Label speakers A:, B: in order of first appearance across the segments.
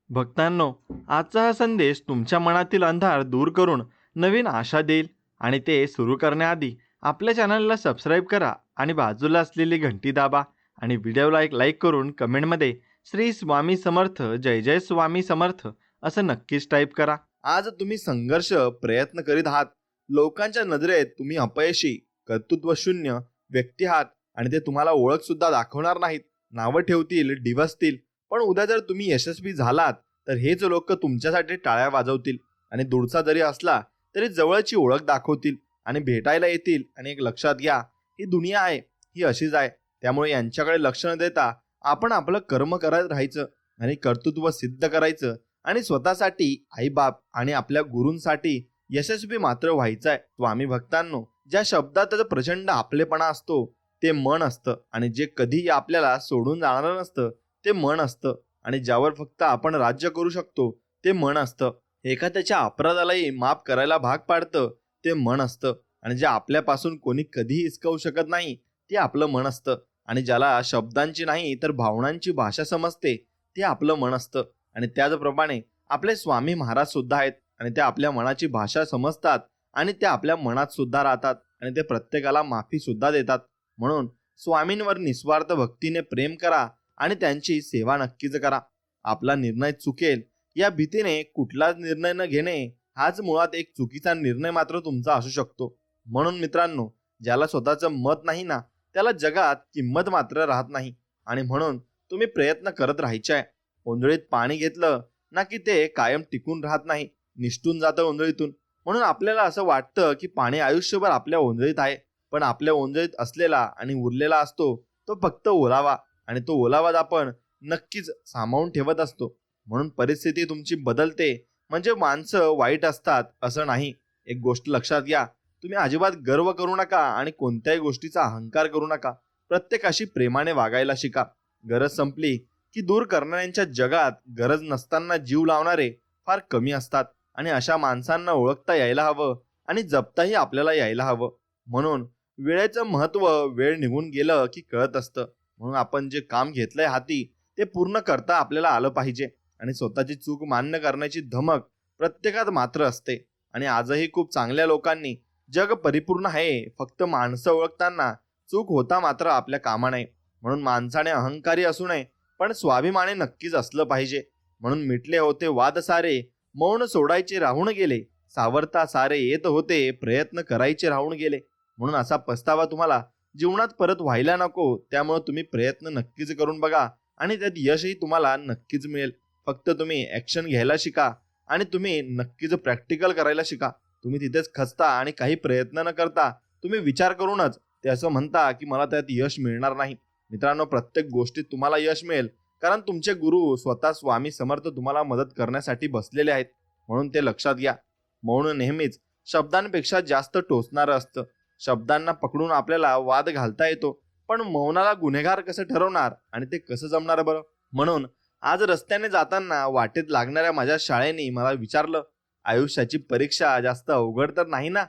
A: भक्तांनो, आजचा हा संदेश तुमच्या मनातील अंधार दूर करून नवीन आशा देईल. आणि ते सुरू करण्याआधी आपल्या चॅनलला सबस्क्राईब करा आणि बाजूला असलेली घंटी दाबा आणि व्हिडिओला एक लाईक करून कमेंटमध्ये श्री स्वामी समर्थ, जय जय स्वामी समर्थ असं नक्कीच टाईप करा.
B: आज तुम्ही संघर्ष प्रयत्न करीत आहात. लोकांच्या नजरेत तुम्ही अपयशी, कर्तृत्व शून्य व्यक्ती आहात आणि ते तुम्हाला ओळख सुद्धा दाखवणार नाहीत. नावं ठेवतील, डिवसतील. पण उद्या जर तुम्ही यशस्वी झालात तर हेच लोक तुमच्यासाठी टाळ्या वाजवतील आणि दूरचा जरी असला तरी जवळची ओळख दाखवतील आणि भेटायला येतील. आणि एक लक्षात घ्या, ही दुनिया आहे, ही अशीच आहे. त्यामुळे यांच्याकडे लक्ष न देता आपण आपलं कर्म करत राहायचं आणि कर्तृत्व सिद्ध करायचं आणि स्वतःसाठी, आईबाप आणि आपल्या गुरूंसाठी यशस्वी मात्र व्हायचं आहे. स्वामी भक्तांनो, ज्या शब्दात प्रचंड आपलेपणा असतो ते मन असतं आणि जे कधीही आपल्याला सोडून जाणार नसतं ते मन असतं आणि ज्यावर फक्त आपण राज्य करू शकतो ते मन असतं. एखाद्याच्या अपराधालाही माफ करायला भाग पाडतं ते मन असतं आणि जे आपल्यापासून कोणी कधीही हिसकावू शकत नाही ते आपलं मन असतं आणि ज्याला शब्दांची नाही तर भावनांची भाषा समजते ते आपलं मन असतं. आणि त्याचप्रमाणे आपले स्वामी महाराज सुद्धा आहेत आणि ते आपल्या मनाची भाषा समजतात आणि ते आपल्या मनात सुद्धा राहतात आणि ते प्रत्येकाला माफी सुद्धा देतात. म्हणून स्वामींवर निस्वार्थ भक्तीने प्रेम करा आणि त्यांची सेवा नक्कीच करा. आपला निर्णय चुकेल या भीतीने कुठलाच निर्णय न घेणे हाच मुळात एक चुकीचा निर्णय मात्र तुमचा असू शकतो. म्हणून मित्रांनो, ज्याला स्वतःचं मत नाही ना त्याला जगात किंमत मात्र राहत नाही. आणि म्हणून तुम्ही प्रयत्न करत राहायचे आहे. ओंजळीत पाणी घेतलं ना की ते कायम टिकून राहत नाही, निष्ठून जातं ओंजळीतून. म्हणून आपल्याला असं वाटतं की पाणी आयुष्यभर आपल्या ओंजळीत आहे, पण आपल्या ओंजळीत असलेला आणि उरलेला असतो तो फक्त ओलावा आणि तो ओलावा आपण नक्कीच सामावून ठेवत असतो. म्हणून परिस्थिती तुमची बदलते म्हणजे माणसं वाईट असतात असं नाही. एक गोष्ट लक्षात घ्या, तुम्ही अजिबात गर्व करू नका आणि कोणत्याही गोष्टीचा अहंकार करू नका. प्रत्येकाशी प्रेमाने वागायला शिका. गरज संपली की दूर करणाऱ्यांच्या जगात गरज नसताना जीव लावणारे फार कमी असतात आणि अशा माणसांना ओळखता यायला हवं आणि जपताही आपल्याला यायला हवं. म्हणून वेळेचं महत्त्व वेळ निघून गेलं की कळत असतं. म्हणून आपण जे काम घेतलंय हाती ते पूर्ण करता आपल्याला आलं पाहिजे आणि स्वतःची चूक मान्य करण्याची धमक प्रत्येकात मात्र असते. आणि आजही खूप चांगल्या लोकांनी जग परिपूर्ण आहे, फक्त माणसं ओळखताना चूक होता मात्र आपल्या कामा नये. म्हणून माणसाने अहंकारी असू नये पण स्वाभिमाने नक्कीच असलं पाहिजे. म्हणून मिटले होते वाद सारे, मौन सोडायचे राहून गेले, सावरता सारे येत होते, प्रयत्न करायचे राहून गेले. म्हणून असा पस्तावा तुम्हाला जीवनात परत व्हायला नको. त्यामुळे तुम्ही प्रयत्न नक्कीच करून बघा आणि त्यात यशही तुम्हाला नक्कीच मिळेल. फक्त तुम्ही ऍक्शन घ्यायला शिका आणि तुम्ही नक्कीच प्रॅक्टिकल करायला शिका. तुम्ही तिथेच खचता आणि काही प्रयत्न न करता तुम्ही विचार करूनच ते असं म्हणता की मला त्यात यश मिळणार नाही. मित्रांनो, प्रत्येक गोष्टीत तुम्हाला यश मिळेल कारण तुमचे गुरु स्वतः स्वामी समर्थ तुम्हाला मदत करण्यासाठी बसलेले आहेत. म्हणून ते लक्षात घ्या. मौन नेहमीच शब्दांपेक्षा जास्त टोचणारं असतं. शब्दांना पकडून आपल्याला वाद घालता येतो पण मौनाला गुन्हेगार कसं ठरवणार आणि ते कसं जमणार बरं. म्हणून आज रस्त्याने जाताना वाटेत लागणाऱ्या माझ्या शाळेने मला विचारलं, आयुष्याची परीक्षा जास्त अवघड तर नाही ना?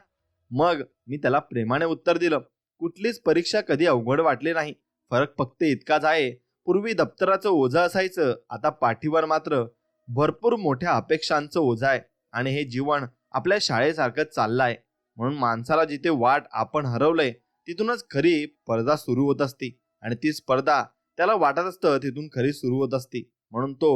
B: मग मी त्याला प्रेमाने उत्तर दिलं, कुठलीच परीक्षा कधी अवघड वाटली नाही. फरक फक्त इतकाच आहे, पूर्वी दप्तराचं ओझं असायचं, आता पाठीवर मात्र भरपूर मोठ्या अपेक्षांचं ओझं आहे आणि हे जीवन आपल्या शाळेसारखंच चाललं आहे. म्हणून माणसाला जिथे वाट आपण हरवलंय तिथूनच खरी स्पर्धा सुरू होत असते आणि ती स्पर्धा त्याला वाटत असतं तिथून खरी सुरू होत असते. म्हणून तो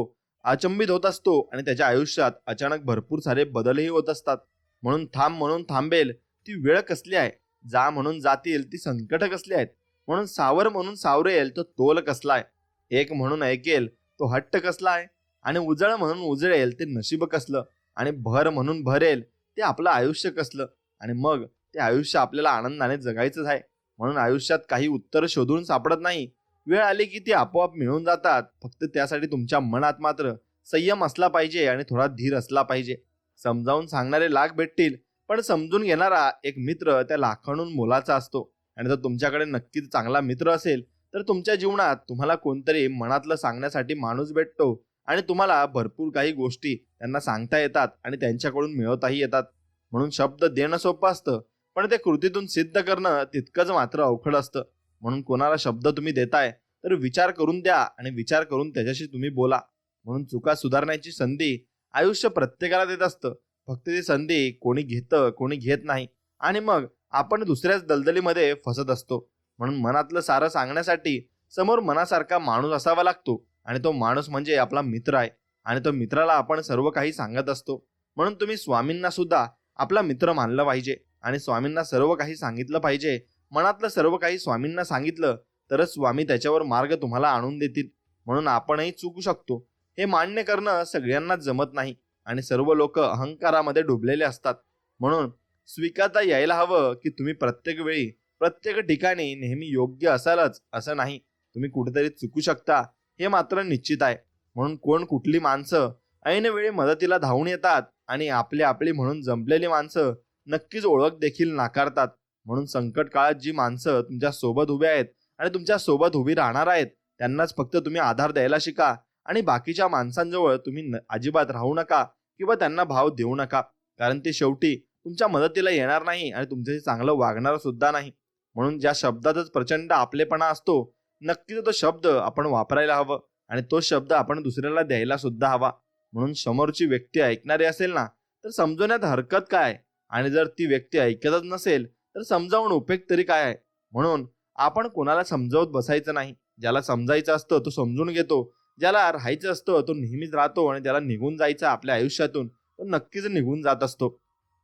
B: अचंबित होत असतो आणि त्याच्या आयुष्यात अचानक भरपूर सारे बदलही होत असतात. म्हणून थांब म्हणून थांबेल ती वेळ कसली आहे, जा म्हणून जातील ती संकट कसली आहेत, म्हणून सावर म्हणून सावरेल तो तोल कसला आहे, एक म्हणून ऐकेल तो हट्ट कसला आहे आणि उजळ म्हणून उजळेल ते नशीब कसलं आणि भर म्हणून भरेल ते आपलं आयुष्य कसलं. आणि मग ते आयुष्य आपल्याला आनंदाने जगायचंच आहे. म्हणून आयुष्यात काही उत्तर शोधून सापडत नाही, वेळ आली की ती आपोआप मिळून जातात. फक्त त्यासाठी तुमच्या मनात मात्र संयम असला पाहिजे आणि थोडा धीर असला पाहिजे. समजावून सांगणारे लाख भेटतील पण समजून घेणारा एक मित्र त्या लाखांहून मोलाचा असतो. आणि जर तुमच्याकडे नक्कीच चांगला मित्र असेल तर तुमच्या जीवनात तुम्हाला कोणतरी मनातलं सांगण्यासाठी माणूस भेटतो आणि तुम्हाला भरपूर काही गोष्टी त्यांना सांगता येतात आणि त्यांच्याकडून मिळवताही येतात. म्हणून शब्द देणं सोपं असतं पण ते कृतीतून सिद्ध करणं तितकंच मात्र अवघड असतं. म्हणून कोणाला शब्द तुम्ही देताय तर विचार करून द्या आणि विचार करून त्याच्याशी तुम्ही बोला. म्हणून चुका सुधारण्याची संधी आयुष्य प्रत्येकाला देत असतं. फक्त ती संधी कोणी घेतं कोणी घेत नाही आणि मग आपण दुसऱ्याच दलदलीमध्ये फसत असतो. म्हणून मनातलं सारं सांगण्यासाठी समोर मनासारखा माणूस असावा लागतो आणि तो माणूस म्हणजे आपला मित्र आहे आणि तो मित्राला आपण सर्व काही सांगत असतो. म्हणून तुम्ही स्वामींना सुद्धा आपला मित्र मानलं पाहिजे आणि स्वामींना सर्व काही सांगितलं पाहिजे. मनातलं सर्व काही स्वामींना सांगितलं तरच स्वामी त्याच्यावर मार्ग तुम्हाला आणून देतील. म्हणून आपणही चुकू शकतो हे मान्य करणं सगळ्यांनाच जमत नाही आणि सर्व लोक अहंकारामध्ये डुबलेले असतात. म्हणून स्वीकारता यायला हवं की तुम्ही प्रत्येक वेळी प्रत्येक ठिकाणी नेहमी योग्य असालच असं नाही. तुम्ही कुठेतरी चुकू शकता हे मात्र निश्चित आहे. म्हणून कोण कुठली माणसं ऐन वेळी मदतीला धावून येतात आणि आपली म्हणून जमलेली माणसं नक्कीच ओळख देखील नाकारतात. म्हणून संकट काळात जी माणसं तुमच्या सोबत उभी आहेत आणि तुमच्या सोबत उभी राहणार आहेत त्यांनाच फक्त तुम्ही आधार द्यायला शिका आणि बाकीच्या माणसांजवळ तुम्ही अजिबात राहू नका किंवा त्यांना भाव देऊ नका, कारण ते शेवटी तुमच्या मदतीला येणार नाही आणि तुमच्याशी चांगलं वागणार सुद्धा नाही. म्हणून ज्या शब्दातच प्रचंड आपलेपणा असतो नक्कीच तो शब्द आपण वापरायला हवं आणि तो शब्द आपण दुसऱ्याला द्यायला सुद्धा हवा. म्हणून समोरची व्यक्ती ऐकणारी असेल ना तर समजवण्यात हरकत काय आणि जर ती व्यक्ती ऐकतच नसेल तर समजावून उपयोग तरी काय आहे. म्हणून आपण कोणाला समजावत बसायचं नाही. ज्याला समजायचं असतं तो समजून घेतो, ज्याला राहायचं असतं तो नेहमीच राहतो आणि ज्याला निघून जायचं आपल्या आयुष्यातून तो नक्कीच निघून जात असतो.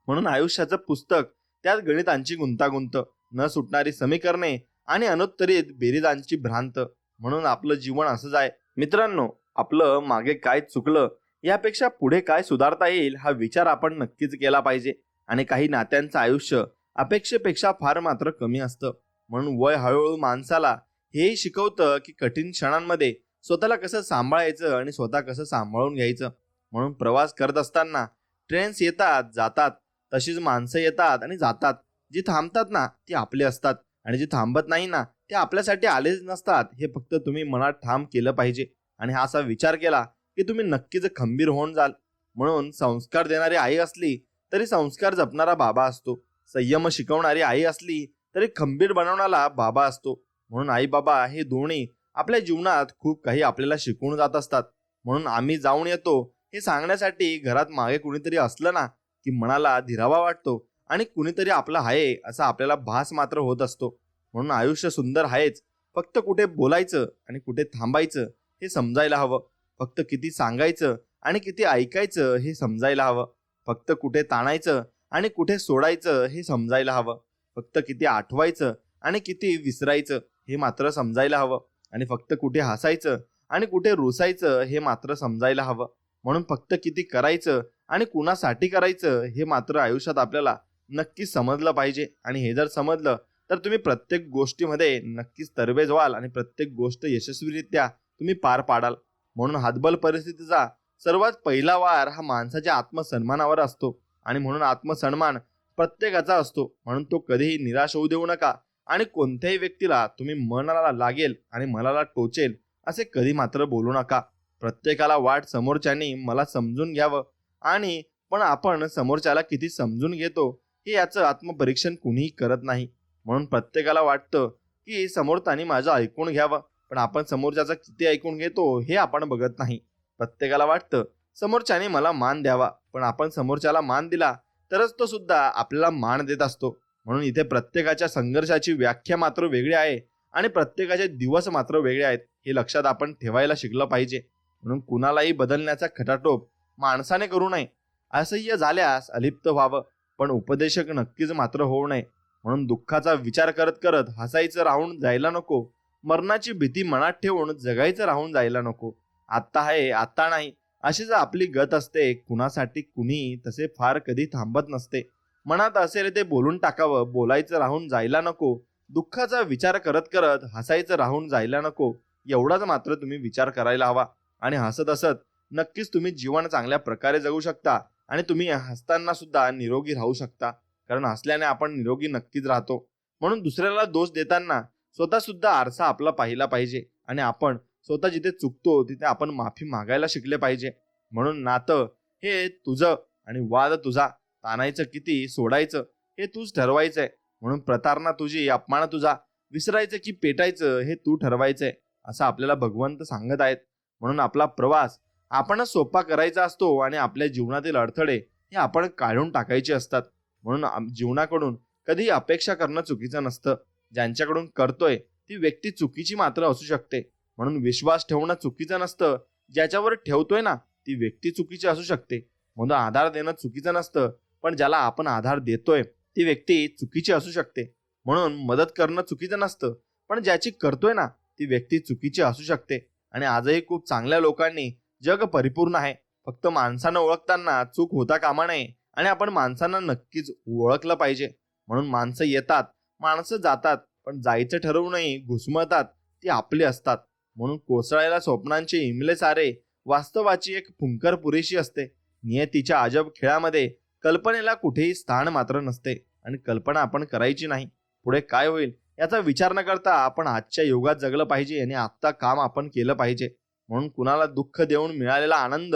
B: म्हणून आयुष्याचं पुस्तक त्यात गणितांची गुंतागुंत, न सुटणारी समीकरणे आणि अनुत्तरित बेरीजांची भ्रांत. म्हणून आपलं जीवन असंच आहे मित्रांनो. आपलं मागे काय चुकलं यापेक्षा पुढे काय सुधारता येईल हा विचार आपण नक्कीच केला पाहिजे. आणि काही नात्यांचं आयुष्य अपेक्षेपेक्षा फार मात्र कमी असतं. म्हणून वय हळूहळू माणसाला हेही शिकवतं की कठीण क्षणांमध्ये स्वतःला कसं सांभाळायचं आणि स्वतः कसं सांभाळून घ्यायचं. म्हणून प्रवास करत असताना ट्रेन्स येतात जातात, तशीच माणसं येतात आणि जातात. जी थांबतात ना ती आपली असतात आणि जी थांबत नाही ना ते आपल्यासाठी आलेच नसतात. हे फक्त तुम्ही मनात ठाम केलं पाहिजे आणि हा असा विचार केला की तुम्ही नक्कीच खंबीर होऊन जाल. म्हणून संस्कार देणारी आई असली तरी संस्कार जपणारा बाबा असतो. संयम शिकवणारी आई असली तरी खंबीर बनवणारा बाबा असतो. म्हणून आई बाबा हे दोन्ही आपल्या जीवनात खूप काही आपल्याला शिकवून जात असतात. म्हणून आम्ही जाऊन येतो हे सांगण्यासाठी घरात मागे कुणीतरी असलं ना की मनाला धीरावा वाटतो आणि कुणीतरी आपलं आहे असा आपल्याला भास मात्र होत असतो. म्हणून आयुष्य सुंदर आहेच, फक्त कुठे बोलायचं आणि कुठे थांबायचं हे समजायला हवं. फक्त किती सांगायचं आणि किती ऐकायचं हे समजायला हवं. फक्त कुठे ताणायचं आणि कुठे सोडायचं हे समजायला हवं. फक्त किती आठवायचं आणि किती विसरायचं हे मात्र समजायला हवं. आणि फक्त कुठे हसायचं आणि कुठे रुसायचं हे मात्र समजायला हवं. म्हणून फक्त किती करायचं आणि कुणासाठी करायचं हे मात्र आयुष्यात आपल्याला नक्कीच समजलं पाहिजे. आणि हे जर समजलं तर तुम्ही प्रत्येक गोष्टीमध्ये नक्कीच तरबेज व्हाल आणि प्रत्येक गोष्ट यशस्वीरित्या तुम्ही पार पाडाल. म्हणून हातबल परिस्थितीचा सर्वात पहिला वार हा माणसाच्या आत्मसन्मानावर असतो आणि म्हणून आत्मसन्मान प्रत्येकाचा असतो. म्हणून तो कधीही निराश होऊ देऊ नका आणि कोणत्याही व्यक्तीला तुम्ही मनाला लागेल आणि मनाला टोचेल असे कधी मात्र बोलू नका. प्रत्येकाला वाट समोरच्यानी मला समजून घ्यावं आणि पण आपण समोरच्याला किती समजून घेतो हे याचं आत्मपरीक्षण कुणीही करत नाही. म्हणून प्रत्येकाला वाटतं की समोरच्यानी माझं ऐकून घ्यावं, पण आपण समोरच्याचं किती ऐकून घेतो हे आपण बघत नाही. प्रत्येकाला वाटतं समोरच्याने मला मान द्यावा, पण आपण समोरच्याला मान दिला तरच तो सुद्धा आपल्याला मान देत असतो. म्हणून इथे प्रत्येकाच्या संघर्षाची व्याख्या मात्र वेगळी आहे आणि प्रत्येकाचे दिवस मात्र वेगळे आहेत हे लक्षात आपण ठेवायला शिकलं पाहिजे. म्हणून कुणालाही बदलण्याचा खटाटोप माणसाने करू नये. असह्य झाल्यास अलिप्त व्हावं, पण उपदेशक नक्कीच मात्र होऊ नये. म्हणून दुःखाचा विचार करत करत हसायचं राहून जायला नको. मरणाची भीती मनात ठेवून जगायचं राहून जायला नको. आत्ता आहे आत्ता नाही अशी जर आपली गत असते. कुणासाठी कुणी तसे फार कधी थांबत नसते. मनात असेल ते बोलून टाकावं, बोलायचं राहून जायला नको. दुःखाचा विचार करत करत हसायचं राहून जायला नको. एवढाच मात्र तुम्ही विचार करायला हवा आणि हसत हसत नक्कीच तुम्ही जीवन चांगल्या प्रकारे जगू शकता आणि तुम्ही हसताना सुद्धा निरोगी राहू शकता, कारण हसल्याने आपण निरोगी नक्कीच राहतो. म्हणून दुसऱ्याला दोष देताना स्वतः सुद्धा आरसा आपला पाहिला पाहिजे आणि आपण स्वतः जिथे चुकतो तिथे आपण माफी मागायला शिकले पाहिजे. म्हणून नातं हे तुझं आणि वाद तुझा. ताणायचं किती सोडायचं हे तूच ठरवायचंय. म्हणून प्रतारणा तुझी अपमान तुझा. विसरायचं की पेटायचं हे तू ठरवायचंय असं आपल्याला भगवंत सांगत आहेत. म्हणून आपला प्रवास आपणच सोपा करायचा असतो आणि आपल्या जीवनातील अडथळे हे आपण काढून टाकायचे असतात. म्हणून जीवनाकडून कधी अपेक्षा करणं चुकीचं नसतं. ज्यांच्याकडून करतोय ती व्यक्ती चुकीची मात्र असू शकते. म्हणून विश्वास ठेवणं चुकीचं नसतं. ज्याच्यावर ठेवतोय ना ती व्यक्ती चुकीची असू शकते. म्हणून आधार देणं चुकीचं नसतं, पण ज्याला आपण आधार देतोय ती व्यक्ती चुकीची असू शकते. म्हणून मदत करणं चुकीचं नसतं, पण ज्याची करतोय ना ती व्यक्ती चुकीची असू शकते. आणि आजही खूप चांगल्या लोकांनी जग परिपूर्ण आहे. फक्त माणसानं ओळखताना चूक होता कामा नये आणि आपण माणसांना नक्कीच ओळखलं पाहिजे. म्हणून माणसं येतात, माणसं जातात, पण जायचं ठरवूनही घुसमळतात ती आपली असतात. म्हणून कोसळायला स्वप्नांचे इमले सारे, वास्तवाची एक फुंकर पुरेशी असते. नियतीच्या अजब खेळामध्ये कल्पनेला कुठेही स्थान मात्र नसते आणि कल्पना आपण करायची नाही. पुढे काय होईल याचा विचार न करता आपण आजच्या युगात जगलं पाहिजे आणि आत्ता काम आपण केलं पाहिजे. म्हणून कुणाला दुःख देऊन मिळालेला आनंद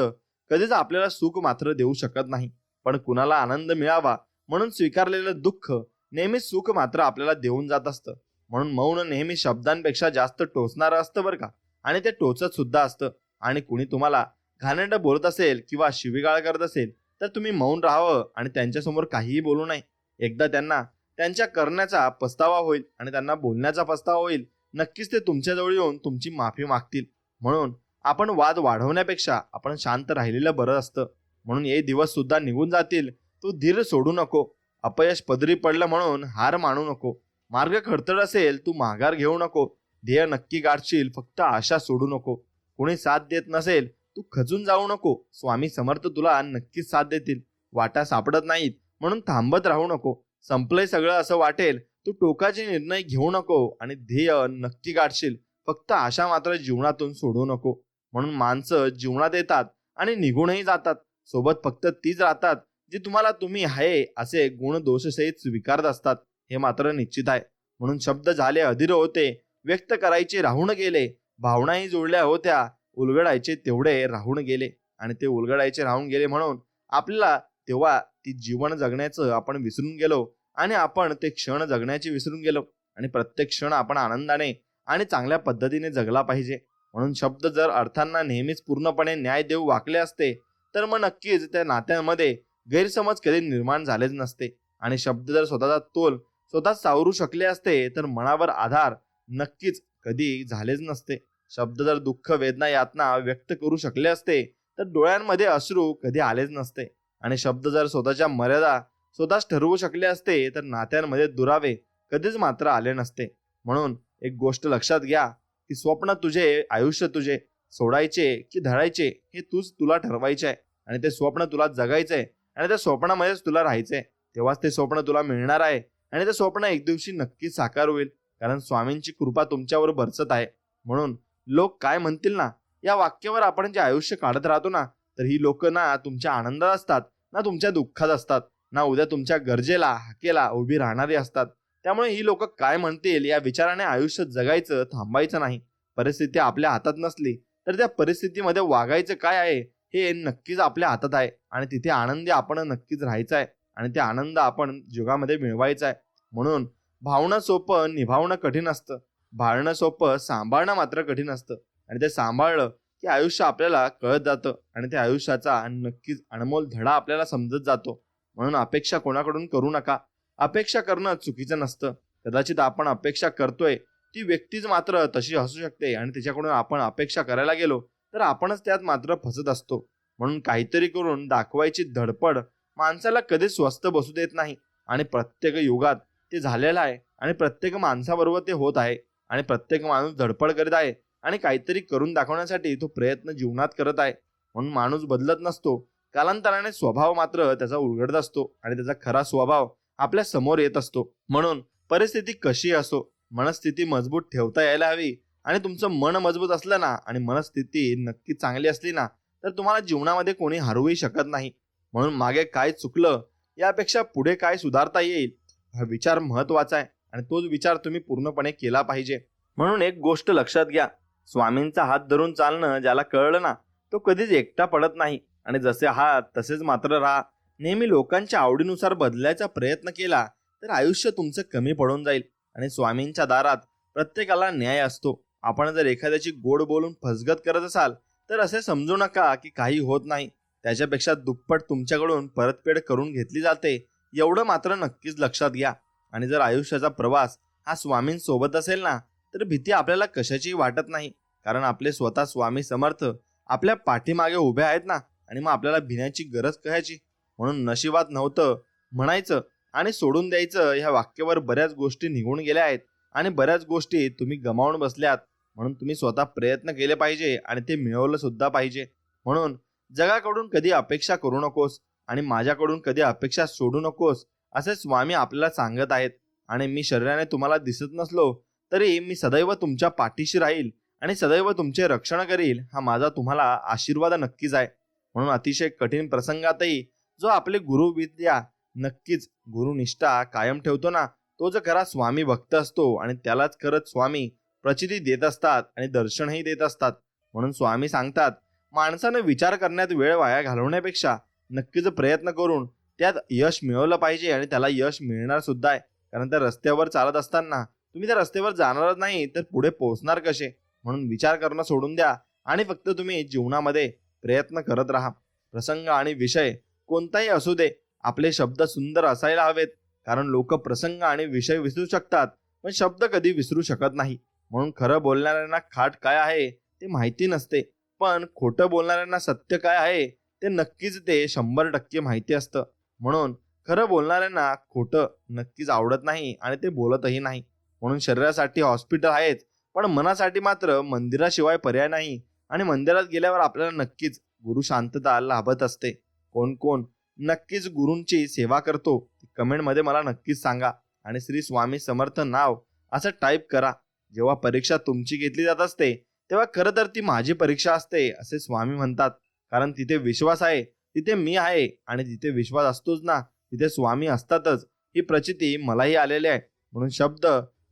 B: कधीच आपल्याला सुख मात्र देऊ शकत नाही, पण कुणाला आनंद मिळावा म्हणून स्वीकारलेलं दुःख नेहमी सुख मात्र आपल्याला देऊन जात असतं. म्हणून मौन नेहमी शब्दांपेक्षा जास्त टोचणारं असतं बरं का, आणि ते टोचत सुद्धा असतं. आणि कुणी तुम्हाला घाणेरडं बोलत असेल किंवा शिवीगाळ करत असेल तर तुम्ही मौन राहावं आणि त्यांच्यासमोर काहीही बोलू नये. एकदा त्यांना त्यांच्या करण्याचा पस्तावा होईल आणि त्यांना बोलण्याचा पस्तावा होईल. नक्कीच ते तुमच्याजवळ येऊन तुमची माफी मागतील. म्हणून आपण वाद वाढवण्यापेक्षा आपण शांत राहिलेलं बरं असतं. म्हणून हे दिवस सुद्धा निघून जातील, तू धीर सोडू नको. अपयश पदरी पडलं म्हणून हार मानू नको. मार्ग खडतर असेल तू माघार घेऊ नको. ध्येय नक्की गाठशील, फक्त आशा सोडू नको. कोणी साथ देत नसेल तू खचून जाऊ नको. स्वामी समर्थ तुला नक्कीच साथ देतील. वाटा सापडत नाहीत म्हणून थांबत राहू नको. संपलंय सगळं असं वाटेल तू टोकाचे निर्णय घेऊ नको आणि ध्येय नक्की गाठशील. फक्त आशा मात्र जीवनातून सोडू नको. म्हणून माणसं जीवनात येतात आणि निघूनही जातात. सोबत फक्त तीच राहतात जी तुम्हाला तुम्ही आहे असे गुण दोषसहित स्वीकारत असतात. हे मात्र निश्चित आहे. म्हणून शब्द झाले अधीर होते, व्यक्त करायचे राहून गेले. भावनाही जुळल्या होत्या, उलगडायचे तेवढे राहून गेले. आणि ते उलगडायचे राहून गेले म्हणून आपल्याला तेव्हा ती जीवन जगण्याचं आपण विसरून गेलो आणि आपण ते क्षण जगण्याचे विसरून गेलो. आणि प्रत्येक क्षण आपण आनंदाने आणि चांगल्या पद्धतीने जगला पाहिजे. म्हणून शब्द जर अर्थांना नेहमीच पूर्णपणे न्याय देऊ वाकले असते तर मग नक्कीच त्या नात्यांमध्ये गैरसमज कधी निर्माण झालेच नसते. आणि शब्द जर स्वतःचा तोल स्वतः सावरू शकले असते तर मनावर आधार नक्कीच कधी झालेच नसते. शब्द जर दुःख वेदना यातना व्यक्त करू शकले असते तर डोळ्यांमध्ये अश्रू कधी आलेच नसते. आणि शब्द जर स्वतःच्या मर्यादा स्वतःच ठरवू शकले असते तर नात्यांमध्ये दुरावे कधीच मात्र आले नसते. म्हणून एक गोष्ट लक्षात घ्या की स्वप्न तुझे, आयुष्य तुझे, सोडायचे की धरायचे हे तुला ठरवायचे आहे. आणि ते स्वप्न तुला जगायचंय आणि त्या स्वप्नामध्येच तुला राहायचंय. तेव्हाच ते स्वप्न तुला मिळणार आहे आणि ते स्वप्न एक दिवशी नक्कीच साकार होईल. कारण स्वामींची कृपा तुमच्यावर बरसत आहे. म्हणून लोक काय म्हणतील ना या वाक्यावर आपण जे आयुष्य काढत राहतो ना, तर ही लोक ना तुमच्या आनंदात असतात ना तुमच्या दुःखात असतात, ना उद्या तुमच्या गरजेला हाकेला उभी राहणारी असतात. त्यामुळे ही लोक काय म्हणतील या विचाराने आयुष्य जगायचं थांबायचं नाही. परिस्थिती आपल्या हातात नसली तर त्या परिस्थितीमध्ये वागायचं काय आहे हे नक्कीच आपल्या हातात आहे. आणि तिथे आनंदी आपण नक्कीच राहायचं आहे आणि ते आनंद आपण जगामध्ये मिळवायचा आहे. म्हणून भावना सोपं, निभावणं कठीण असतं. भाळणं सोपं, सांभाळणं मात्र कठीण असतं. आणि ते सांभाळलं की आयुष्य आपल्याला कळत जातं आणि त्या आयुष्याचा नक्कीच अनमोल धडा आपल्याला समजत जातो. म्हणून अपेक्षा कोणाकडून करू नका. अपेक्षा करणं चुकीचं नसतं. कदाचित आपण अपेक्षा करतोय ती व्यक्तीच मात्र तशी असू शकते आणि तिच्याकडून आपण अपेक्षा करायला गेलो तर आपणच त्यात मात्र फसत असतो. म्हणून काहीतरी करून दाखवायची धडपड माणसाला कधीच स्वस्थ बसू देत नाही. आणि प्रत्येक युगात ते झालेलं आहे आणि प्रत्येक माणसाबरोबर ते होत आहे. आणि प्रत्येक माणूस धडपड करीत आहे आणि काहीतरी करून दाखवण्यासाठी तो प्रयत्न जीवनात करत आहे. म्हणून माणूस बदलत नसतो. कालांतराने स्वभाव मात्र त्याचा उलगडत असतो आणि त्याचा खरा स्वभाव आपल्या समोर येत असतो. म्हणून परिस्थिती कशी असो, मनस्थिती मजबूत ठेवता यायला हवी. आणि तुमचं मन मजबूत असलं ना आणि मनस्थिती नक्की चांगली असली ना तर तुम्हाला जीवनामध्ये कोणी हरवूही शकत नाही. म्हणून मागे काय चुकलं यापेक्षा पुढे काय सुधारता येईल हा विचार महत्वाचा आहे आणि तोच विचार तुम्ही पूर्णपणे केला पाहिजे. म्हणून एक गोष्ट लक्षात घ्या, स्वामींचा हात धरून चालणं ज्याला कळलं ना तो कधीच एकटा पडत नाही. आणि जसे आहात तसेच मात्र राहा. नेहमी लोकांच्या आवडीनुसार बदलायचा प्रयत्न केला तर आयुष्य तुमचं कमी पडून जाईल. आणि स्वामींच्या दारात प्रत्येकाला न्याय असतो. आपण जर एखाद्याची गोड बोलून फसगत करत असाल तर असे समजू नका की काही होत नाही. त्याच्यापेक्षा दुप्पट तुमच्याकडून परतफेड करून घेतली जाते एवढं मात्र नक्कीच लक्षात घ्या. आणि जर आयुष्याचा प्रवास हा स्वामींसोबत असेल ना, तर भीती आपल्याला कशाचीही वाटत नाही. कारण आपले स्वतः स्वामी समर्थ आपल्या पाठीमागे उभे आहेत ना. आणि मग आपल्याला भिण्याची गरज कशाची? म्हणून नशिबात नव्हतं म्हणायचं आणि सोडून द्यायचं ह्या वाक्यावर बऱ्याच गोष्टी निघून गेल्या आहेत आणि बऱ्याच गोष्टी तुम्ही गमावून बसल्यात. म्हणून तुम्ही स्वतः प्रयत्न केले पाहिजे आणि ते मिळवलं सुद्धा पाहिजे. म्हणून जगाकडून कधी अपेक्षा करू नकोस आणि माझ्याकडून कधी अपेक्षा सोडू नकोस असे स्वामी आपल्याला सांगत आहेत. आणि मी शरीराने तुम्हाला दिसत नसलो तरी मी सदैव तुमच्या पाठीशी राहील आणि सदैव तुमचे रक्षण करील, हा माझा तुम्हाला आशीर्वाद नक्कीच आहे. म्हणून अतिशय कठीण प्रसंगातही जो आपले गुरु विद्या नक्कीच गुरुनिष्ठा कायम ठेवतो ना, तो जो खरा स्वामी भक्त असतो आणि त्यालाच खरंच स्वामी प्रचिती देत असतात आणि दर्शनही देत असतात. म्हणून स्वामी सांगतात, माणसानं विचार करण्यात वेळ वाया घालवण्यापेक्षा नक्कीच प्रयत्न करून त्यात यश मिळवलं पाहिजे आणि त्याला यश मिळणार सुद्धा आहे. कारण त्या रस्त्यावर चालत असताना तुम्ही त्या रस्त्यावर जाणारच नाही तर पुढे पोहोचणार कसे? म्हणून विचार करणं सोडून द्या आणि फक्त तुम्ही जीवनामध्ये प्रयत्न करत राहा. प्रसंग आणि विषय कोणताही असू दे, आपले शब्द सुंदर असायला हवेत. कारण लोक प्रसंग आणि विषय विसरू शकतात पण शब्द कधी विसरू शकत नाही. म्हणून खरं बोलणाऱ्यांना खाट काय आहे ते माहिती नसते, पण खोटं बोलणाऱ्यांना सत्य काय आहे ते नक्कीच ते 100% माहिती असतं. म्हणून खरं बोलणाऱ्यांना खोटं नक्कीच आवडत नाही आणि ते बोलतही नाही. म्हणून शरीरासाठी हॉस्पिटल आहेच, पण मनासाठी मात्र मंदिराशिवाय पर्याय नाही. आणि मंदिरात गेल्यावर आपल्याला नक्कीच गुरु शांतता लाभत असते. कोण कोण नक्कीच गुरूंची सेवा करतो कमेंटमध्ये मला नक्कीच सांगा. आणि श्री स्वामी समर्थ नाव असं टाईप करा. जेव्हा परीक्षा तुमची घेतली जात असते तेव्हा खरं तर ती माझी परीक्षा असते असे स्वामी म्हणतात. कारण तिथे विश्वास आहे तिथे मी आहे आणि जिथे विश्वास असतोच ना तिथे स्वामी असतातच, ही प्रचिती मलाही आलेली आहे. म्हणून शब्द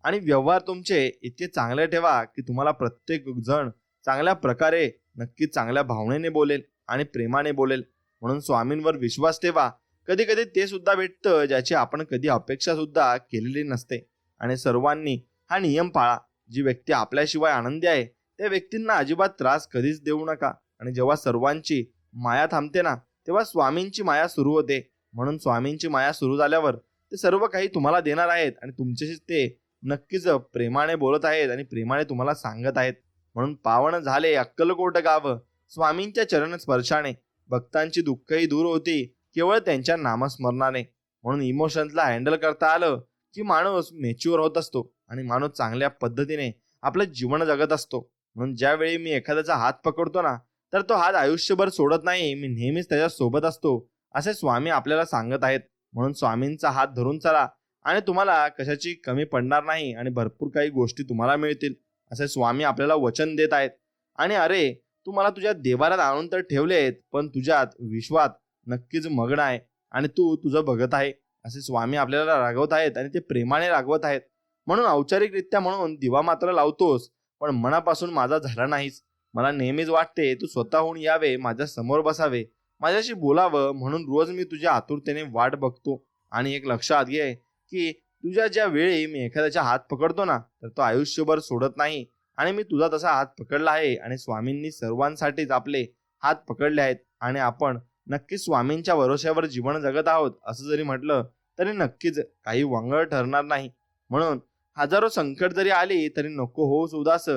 B: आणि व्यवहार तुमचे इतके चांगले ठेवा की तुम्हाला प्रत्येक जण चांगल्या प्रकारे नक्कीच चांगल्या भावनेने बोलेल आणि प्रेमाने बोलेल. म्हणून स्वामींवर विश्वास ठेवा. कधी कधी ते सुद्धा भेटतं ज्याची आपण कधी अपेक्षा सुद्धा केलेली नसते. आणि सर्वांनी हा नियम पाळा, जी व्यक्ती आपल्याशिवाय आनंदी आहे त्या व्यक्तींना अजिबात त्रास कधीच देऊ नका. आणि जेव्हा सर्वांची माया थांबते ना तेव्हा स्वामींची माया सुरू होते. म्हणून स्वामींची माया सुरू झाल्यावर ते सर्व काही तुम्हाला देणार आहेत आणि तुमच्याशी ते नक्कीच प्रेमाने बोलत आहेत आणि प्रेमाने तुम्हाला सांगत आहेत. म्हणून पावन झाले अक्कलकोट गाव स्वामींच्या चरण स्पर्शाने, भक्तांची दुःखही दूर होती केवळ त्यांच्या नामस्मरणाने. म्हणून इमोशन्सला हँडल करता आलं की माणूस मॅच्युअर होत असतो आणि माणूस चांगल्या पद्धतीने आपलं जीवन जगत असतो. म्हणून ज्यावेळी मी एखाद्याचा हात पकडतो ना तर तो हात आयुष्यभर सोडत नाही, मी नेहमीच त्याच्या सोबत असतो असे स्वामी आपल्याला सांगत आहेत. म्हणून स्वामींचा हात धरून चला आणि तुम्हाला कशाची कमी पडणार नाही आणि भरपूर काही गोष्टी तुम्हाला मिळतील असे स्वामी आपल्याला वचन देत आहेत. आणि अरे, तू मला तुझ्या देवारात आणून तर ठेवलेत पण तुझ्यात विश्वात नक्कीच मग्न आहे आणि तू तुझं बघत आहे असे स्वामी आपल्याला रागवत आहेत आणि ते प्रेमाने रागवत आहेत. म्हणून औपचारिकरित्या म्हणून दिवा मात्र लावतोस पण मनापासून माझा झाला नाहीस. मला नेहमीच वाटते तू स्वतःहून यावे, माझ्या समोर बसावे, माझ्याशी बोलावं. म्हणून रोज मी तुझ्या आतुरतेने वाट बघतो. आणि एक लक्षात घे की तुझ्या ज्या वेळी मी एखाद्याचा हात पकडतो ना तर तो आयुष्यभर सोडत नाही आणि मी तुझा तसा हात पकडला आहे. आणि स्वामींनी सर्वांसाठीच आपले हात पकडले आहेत आणि आपण नक्कीच स्वामींच्या भरोश्यावर जीवन जगत आहोत असं जरी म्हटलं तरी नक्कीच काही वांगळ ठरणार नाही. म्हणून हजारो संकट जरी आली तरी नको होऊस उदास,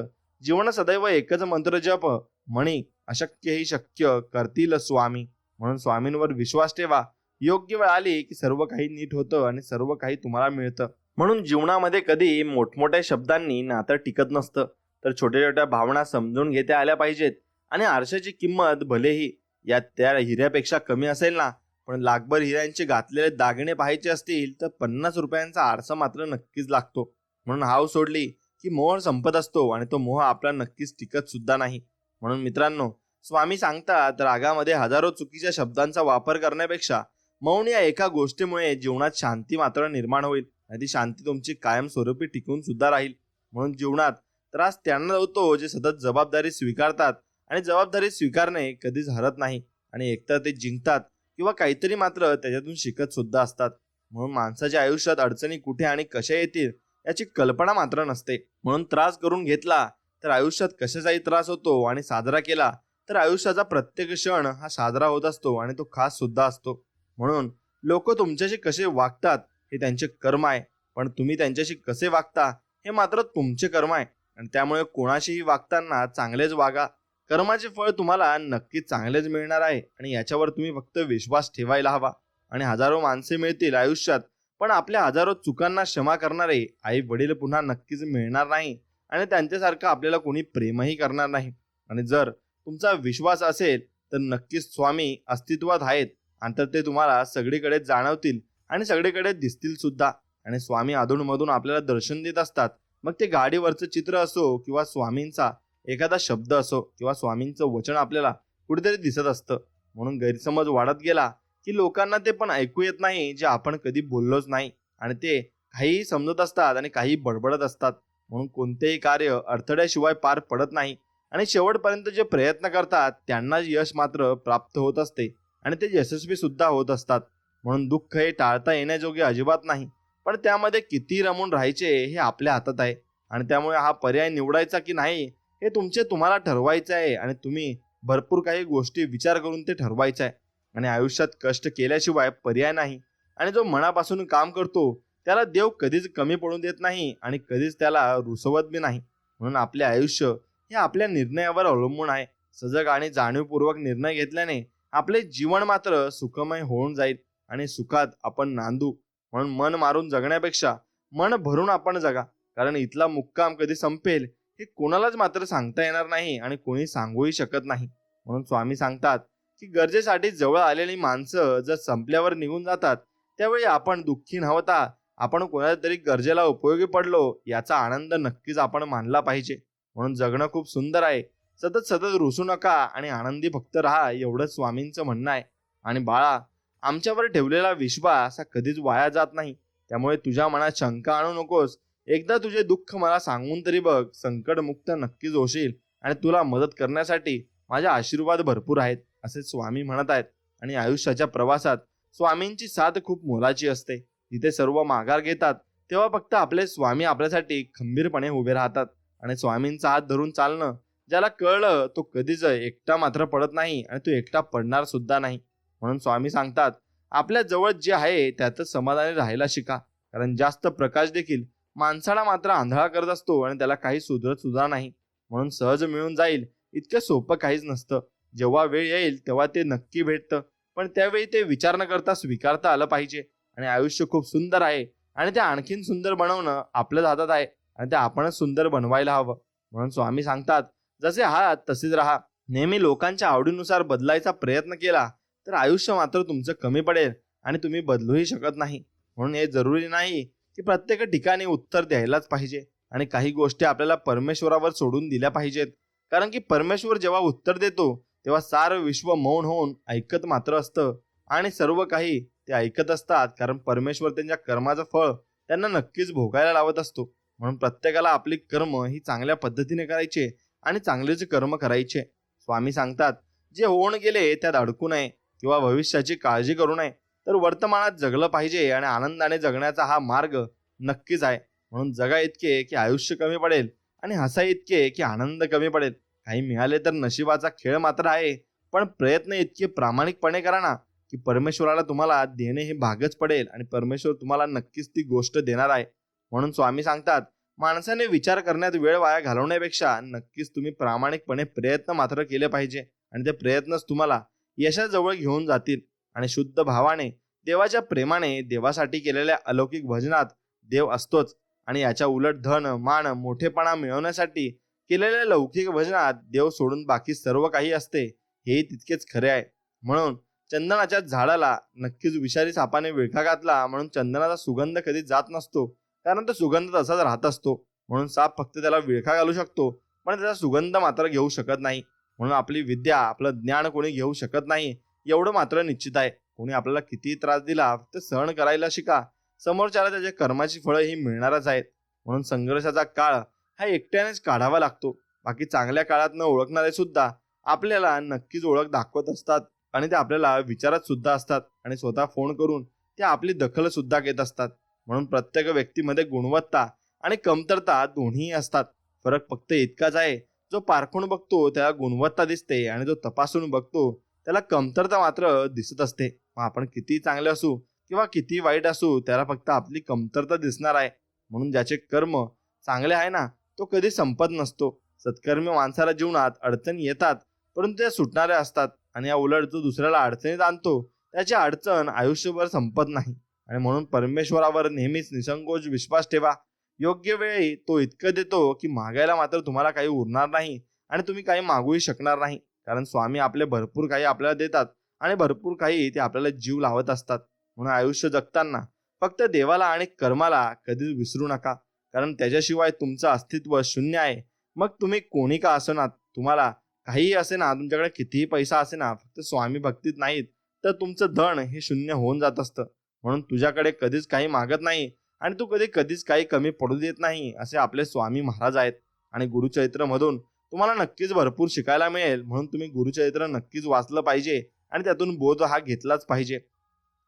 B: जीवन सदैव एकच मंत्र जप, म्हणी अशक्य ही शक्य करतील स्वामी. म्हणून स्वामींवर विश्वास ठेवा. योग्य वेळ आली की सर्व काही नीट होतं आणि सर्व काही तुम्हाला मिळतं. म्हणून जीवनामध्ये कधी मोठमोठ्या शब्दांनी नातं टिकत नसतं, तर छोट्या छोट्या भावना समजून घेता आल्या पाहिजेत. आणि आरशाची किंमत भलेही या त्या हिऱ्यापेक्षा कमी असेल ना, पण लाखभर हिऱ्यांचे घातलेले दागिने पाहायचे असतील तर 50 रुपयांचा आरसा मात्र नक्कीच लागतो. म्हणून हाव सोडली की मोह संपत असतो आणि तो मोह आपला नक्कीच टिकत सुद्धा नाही. म्हणून मित्रांनो, स्वामी सांगतात रागामध्ये हजारो चुकीच्या शब्दांचा वापर करण्यापेक्षा मौन या एका गोष्टीमुळे जीवनात शांती मात्र निर्माण होईल आणि ती शांती तुमची कायमस्वरूपी टिकून सुद्धा राहील. म्हणून जीवनात त्रास त्यांना होतो जे सतत जबाबदारी स्वीकारतात आणि जबाबदारी स्वीकारणे कधीच हरत नाही आणि एकतर ते जिंकतात किंवा काहीतरी मात्र त्याच्यातून शिकत सुद्धा असतात. म्हणून माणसाच्या आयुष्यात अडचणी कुठे आणि कशा येतील याची कल्पना मात्र नसते. म्हणून त्रास करून घेतला तर आयुष्यात कशाचाही त्रास होतो आणि साजरा केला तर आयुष्याचा प्रत्येक क्षण हा साजरा होत असतो आणि तो खास सुद्धा असतो. म्हणून लोक तुमच्याशी कसे वागतात हे त्यांचे कर्म आहे, पण तुम्ही त्यांच्याशी कसे वागता हे मात्र तुमचे कर्म आहे. आणि त्यामुळे कोणाशीही वागताना चांगलेच वागा. कर्माचे फळ तुम्हाला नक्कीच चांगलेच मिळणार आहे आणि याच्यावर तुम्ही फक्त विश्वास ठेवायला हवा. आणि हजारो माणसे मिळतील आयुष्यात, पण आपल्या हजारो चुकांना क्षमा करणारे आई वडील पुन्हा नक्कीच मिळणार नाही. आणि त्यांच्यासारखं आपल्याला कोणी प्रेमही करणार नाही. आणि जर तुमचा विश्वास असेल तर नक्कीच स्वामी अस्तित्वात आहेत, आणि तर ते तुम्हाला सगळीकडे जाणवतील आणि सगळीकडे दिसतील सुद्धा. आणि स्वामी अधूनमधून आपल्याला दर्शन देत असतात. मग ते गाडीवरचं चित्र असो किंवा स्वामींचा एखादा शब्द असो किंवा स्वामींचं वचन आपल्याला कुठेतरी दिसत असतं. म्हणून गैरसमज वाढत गेला की लोकांना ते पण ऐकू येत नाही जे आपण कधी बोललोच नाही, आणि ते काहीही समजत असतात आणि काही बडबडत असतात. म्हणून कोणतेही कार्य अडथळ्याशिवाय पार पडत नाही, आणि शेवटपर्यंत जे प्रयत्न करतात त्यांना यश मात्र प्राप्त होत असते आणि ते यशस्वी सुद्धा होत असतात. म्हणून दुःख हे टाळता येण्याजोगे अजिबात नाही, पण त्यामध्ये किती रमून राहायचे हे आपल्या हातात आहे. आणि त्यामुळे हा पर्याय निवडायचा की नाही हे तुम्हाला ठरवायचं आहे, आणि तुम्ही भरपूर काही गोष्टी विचार करून ते ठरवायचं आहे. आणि आयुष्यात कष्ट केल्याशिवाय पर्याय नाही, आणि जो मनापासून काम करतो त्याला देव कधीच कमी पडून देत नाही आणि कधीच त्याला रुसवत बी नाही. म्हणून आपले आयुष्य हे आपल्या निर्णयावर अवलंबून आहे. सजग आणि जाणीवपूर्वक निर्णय घेतल्याने आपले जीवन मात्र सुखमय होऊन जाईल आणि सुखात आपण नांदू. म्हणून मन मारून जगण्यापेक्षा मन भरून आपण जगा, कारण इथला मुक्काम कधी संपेल हे कोणालाच मात्र सांगता येणार नाही आणि कोणी सांगूही शकत नाही. म्हणून स्वामी सांगतात की गरजेसाठी जवळ आलेली माणसं जर संपल्यावर निघून जातात, त्यावेळी आपण दुःखी न होता आपण कोणाच्या तरी गरजेला उपयोगी पडलो याचा आनंद नक्कीच आपण मानला पाहिजे. म्हणून जगणं खूप सुंदर आहे. सतत सतत रुसू नका आणि आनंदी फक्त राहा, एवढंच स्वामींचं म्हणणं आहे. आणि बाळा, आमच्यावर ठेवलेला विश्वास हा कधीच वाया जात नाही. त्यामुळे तुझ्या मनात शंका आणू नकोस. एकदा तुझे दुःख मला सांगून तरी बघ. संकटमुक्त नक्कीच होशील आणि तुला मदत करण्यासाठी माझे आशीर्वाद भरपूर आहेत, असे स्वामी म्हणत आहेत. आणि आयुष्याच्या प्रवासात स्वामींची साथ खूप मोलाची असते. जिथे सर्व माघार घेतात तेव्हा फक्त आपले स्वामी आपल्यासाठी खंबीरपणे उभे राहतात. आणि स्वामींचा हात धरून चालणं ज्याला कळलं तो कधीच एकटा मात्र पडत नाही आणि तो एकटा पडणार सुद्धा नाही. म्हणून स्वामी सांगतात, आपल्या जवळ जे आहे त्यातच समाधानी राहायला शिका, कारण जास्त प्रकाश देखील माणसाला मात्र आंधळा करत असतो आणि त्याला काही सुधरत सुद्धा नाही. म्हणून सहज मिळून जाईल इतकं सोपं काहीच नसतं. जेव्हा वेळ येईल तेव्हा ते नक्की भेटतं, पण त्यावेळी ते विचार न करता स्वीकारता आलं पाहिजे. आणि आयुष्य खूप सुंदर आहे आणि ते आणखीन सुंदर बनवणं आपल्याच हातात आहे, आणि ते आपणच सुंदर बनवायला हवं. म्हणून स्वामी सांगतात, जसे आहात तसेच राहा. नेहमी लोकांच्या आवडीनुसार बदलायचा प्रयत्न केला तर आयुष्य मात्र तुमचं कमी पडेल आणि तुम्ही बदलूही शकत नाही. म्हणून हे जरुरी नाही की प्रत्येक ठिकाणी उत्तर द्यायलाच पाहिजे, आणि काही गोष्टी आपल्याला परमेश्वरावर सोडून दिल्या पाहिजेत. कारण की परमेश्वर जेव्हा उत्तर देतो तेव्हा सारं विश्व मौन होऊन ऐकत मात्र असतं, आणि सर्व काही ते ऐकत असतात, कारण परमेश्वर त्यांच्या कर्माचं फळ त्यांना नक्कीच भोगायला लावत असतो. म्हणून प्रत्येकाला आपली कर्म ही चांगल्या पद्धतीने करायचे आणि चांगलेच कर्म करायचे. स्वामी सांगतात, जे होऊन गेले त्यात अडकू नये किंवा भविष्याची काळजी करू नये, तर वर्तमानात जगलं पाहिजे आणि आनंदाने जगण्याचा हा मार्ग नक्कीच आहे. म्हणून जगा इतके की आयुष्य कमी पडेल आणि हसा इतके की आनंद कमी पडेल. काही मिळाले तर नशिबाचा खेळ मात्र आहे, पण प्रयत्न इतके प्रामाणिकपणे करा ना की परमेश्वराला तुम्हाला देणे हे भागच पडेल आणि परमेश्वर तुम्हाला नक्कीच ती गोष्ट देणार आहे. म्हणून स्वामी सांगतात, माणसाने विचार करण्यात वेळ वाया घालवण्यापेक्षा नक्कीच तुम्ही प्रामाणिकपणे प्रयत्न मात्र केले पाहिजे, आणि ते प्रयत्नच तुम्हाला यशाजवळ घेऊन जातील. आणि शुद्ध भावाने देवाच्या प्रेमाने देवासाठी केलेल्या अलौकिक भजनात देव असतोच, आणि याच्या उलट धन मान मोठेपणा मिळवण्यासाठी केलेल्या लौकिक भजनात देव सोडून बाकी सर्व काही असते, हे तितकेच खरे आहे. म्हणून चंदनाच्या झाडाला नक्कीच विषारी सापाने विळखा घातला म्हणून चंदनाचा सुगंध कधी जात नसतो, कारण तो सुगंध तसाच राहत असतो. म्हणून साप फक्त त्याला विळखा घालू शकतो, पण त्याचा सुगंध मात्र घेऊ शकत नाही. म्हणून आपली विद्या आपलं ज्ञान कोणी घेऊ शकत नाही एवढं मात्र निश्चित आहे. कोणी आपल्याला किती त्रास दिला फक्त सहन करायला शिका. समोरच्याला त्याच्या कर्माची फळं ही मिळणारच आहेत. म्हणून संघर्षाचा काळ हा एकट्यानेच काढावा लागतो. बाकी चांगल्या काळात न ओळखणारे सुद्धा आपल्याला नक्कीच ओळख दाखवत असतात, आणि ते आपल्याला विचारत सुद्धा असतात, आणि स्वतः फोन करून ते आपली दखल सुद्धा घेत असतात. म्हणून प्रत्येक व्यक्तीमध्ये गुणवत्ता आणि कमतरता दोन्ही असतात. फरक फक्त इतकाच आहे जो पारखून बघतो त्याला गुणवत्ता दिसते आणि जो तपासून बघतो त्याला कमतरता मात्र दिसत असते. मग आपण किती चांगले असू किंवा किती वाईट असू त्याला फक्त आपली कमतरता दिसणार आहे. म्हणून ज्याचे कर्म चांगले आहे ना तो कधी संपत नसतो. सत्कर्मी माणसाला जीवनात अडचणी येतात परंतु त्या सुटणाऱ्या असतात आणि या उलट जो दुसऱ्याला अडचणीत आणतो त्याची अडचण आयुष्यभर संपत नाही. आणि म्हणून परमेश्वरावर नेहमीच निसंकोच विश्वास ठेवा. योग्य वेळी तो इतकं देतो की मागायला मात्र तुम्हाला काही उरणार नाही आणि तुम्ही काही मागूही शकणार नाही. कारण स्वामी आपले भरपूर काही आपल्याला देतात आणि भरपूर काही ते आपल्याला जीव लावत असतात. म्हणून आयुष्य जगताना फक्त देवाला आणि कर्माला कधीच विसरू नका. कारण त्याच्याशिवाय तुमचं अस्तित्व शून्य आहे. मग तुम्ही कोणी का असेना, तुम्हाला काहीही असे ना, तुमच्याकडे कितीही पैसा असे ना, फक्त स्वामी भक्तीत नाहीत तर तुमचं धन हे शून्य होऊन जात असतं. म्हणून तुझ्याकडे कधीच काही मागत नाही आणि तू कधीच काही कमी पडू देत नाही असे आपले स्वामी महाराज आहेत. आणि गुरुचरित्र मधून तुम्हाला नक्कीच भरपूर शिकायला मिळेल. म्हणून तुम्ही गुरुचरित्र नक्कीच वाचलं पाहिजे आणि त्यातून बोध हा घेतलाच पाहिजे.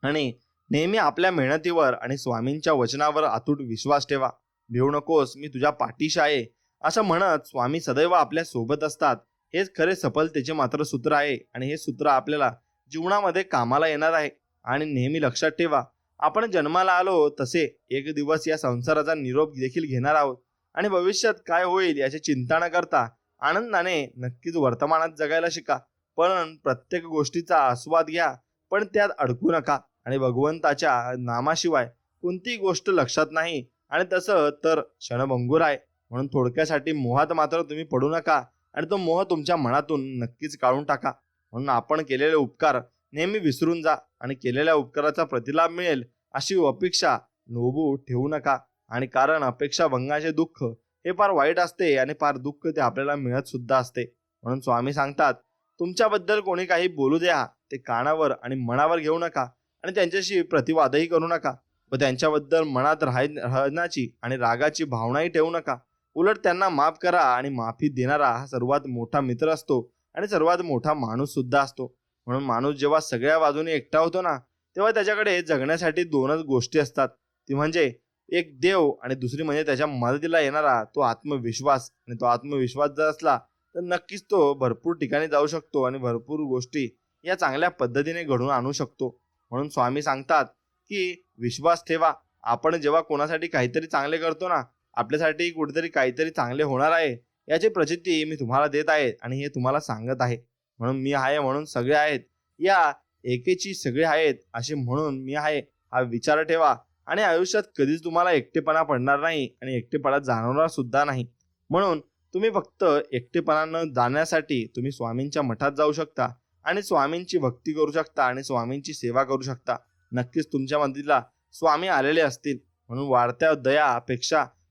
B: आणि नेहमी आपल्या मेहनतीवर आणि स्वामींच्या वचनावर अतूट विश्वास ठेवा. भिवू नकोस, मी तुझ्या पाठीशी आहे असं म्हणत स्वामी सदैव आपल्या सोबत असतात. हेच खरे सफलतेचे मात्र सूत्र आहे आणि हे सूत्र आपल्याला जीवनामध्ये कामाला येणार आहे. आणि नेहमी लक्षात ठेवा, आपण जन्माला आलो तसे एक दिवस या संसाराचा निरोप देखील घेणार आहोत. आणि भविष्यात काय होईल याची चिंता न करता आनंदाने नक्कीच वर्तमानात जगायला शिका. पण प्रत्येक गोष्टीचा आस्वाद घ्या, पण त्यात अडकू नका. आणि भगवंताच्या नामाशिवाय कोणतीही गोष्ट लक्षात नाही आणि तसं तर क्षणभंगूर आहे. म्हणून थोडक्यासाठी मोहात मात्र तुम्ही पडू नका आणि तो मोह तुमच्या मनातून नक्कीच काढून टाका. म्हणून आपण केलेले उपकार नेहमी विसरून जा आणि केलेल्या उपकाराचा प्रतिलाभ मिळेल अशी अपेक्षा लोभू ठेवू नका. आणि कारण अपेक्षा भंगाचे दुःख हे फार वाईट असते आणि फार दुःख ते आपल्याला मिळत सुद्धा असते. म्हणून स्वामी सांगतात, तुमच्याबद्दल कोणी काही बोलू द्या, ते कानावर आणि मनावर घेऊ नका आणि त्यांच्याशी प्रतिवादही करू नका व त्यांच्याबद्दल मनात राहण्याची आणि रागाची भावनाही ठेवू नका. उलट त्यांना माफ करा आणि माफी देणारा हा सर्वात मोठा मित्र असतो आणि सर्वात मोठा माणूस सुद्धा असतो. म्हणून माणूस जेव्हा सगळ्या बाजूने एकटा होतो ना तेव्हा त्याच्याकडे जगण्यासाठी दोनच गोष्टी असतात. ती म्हणजे एक देव आणि दुसरी म्हणजे त्याच्या मदतीला येणारा तो आत्मविश्वास. आणि तो आत्मविश्वास जर असला तर नक्कीच तो भरपूर ठिकाणी जाऊ शकतो आणि भरपूर गोष्टी या चांगल्या पद्धतीने घडून आणू शकतो. म्हणून स्वामी सांगतात की विश्वास ठेवा. आपण जेव्हा कोणासाठी काहीतरी चांगले करतो ना, आपल्यासाठी कुठेतरी काहीतरी चांगले होणार आहे याची प्रचिती मी तुम्हाला देत आहे आणि हे तुम्हाला सांगत आहे. म्हणून मी आहे म्हणून सगळे आहेत, या एकेची सगळे आहेत असे म्हणून मी आहे हा विचार ठेवा. आणि आयुष्यात कधीच तुम्हाला एकटेपणा पडणार नाही आणि एकटेपणा जाणवणार सुद्धा नाही. म्हणून तुम्ही फक्त एकटेपणा न जाण्यासाठी तुम्ही स्वामींच्या मठात जाऊ शकता आणि स्वामींची भक्ती करू शकता आणि स्वामींची सेवा करू शकता. नक्कीच तुमच्या मदतीला स्वामी आलेले असतील. म्हणून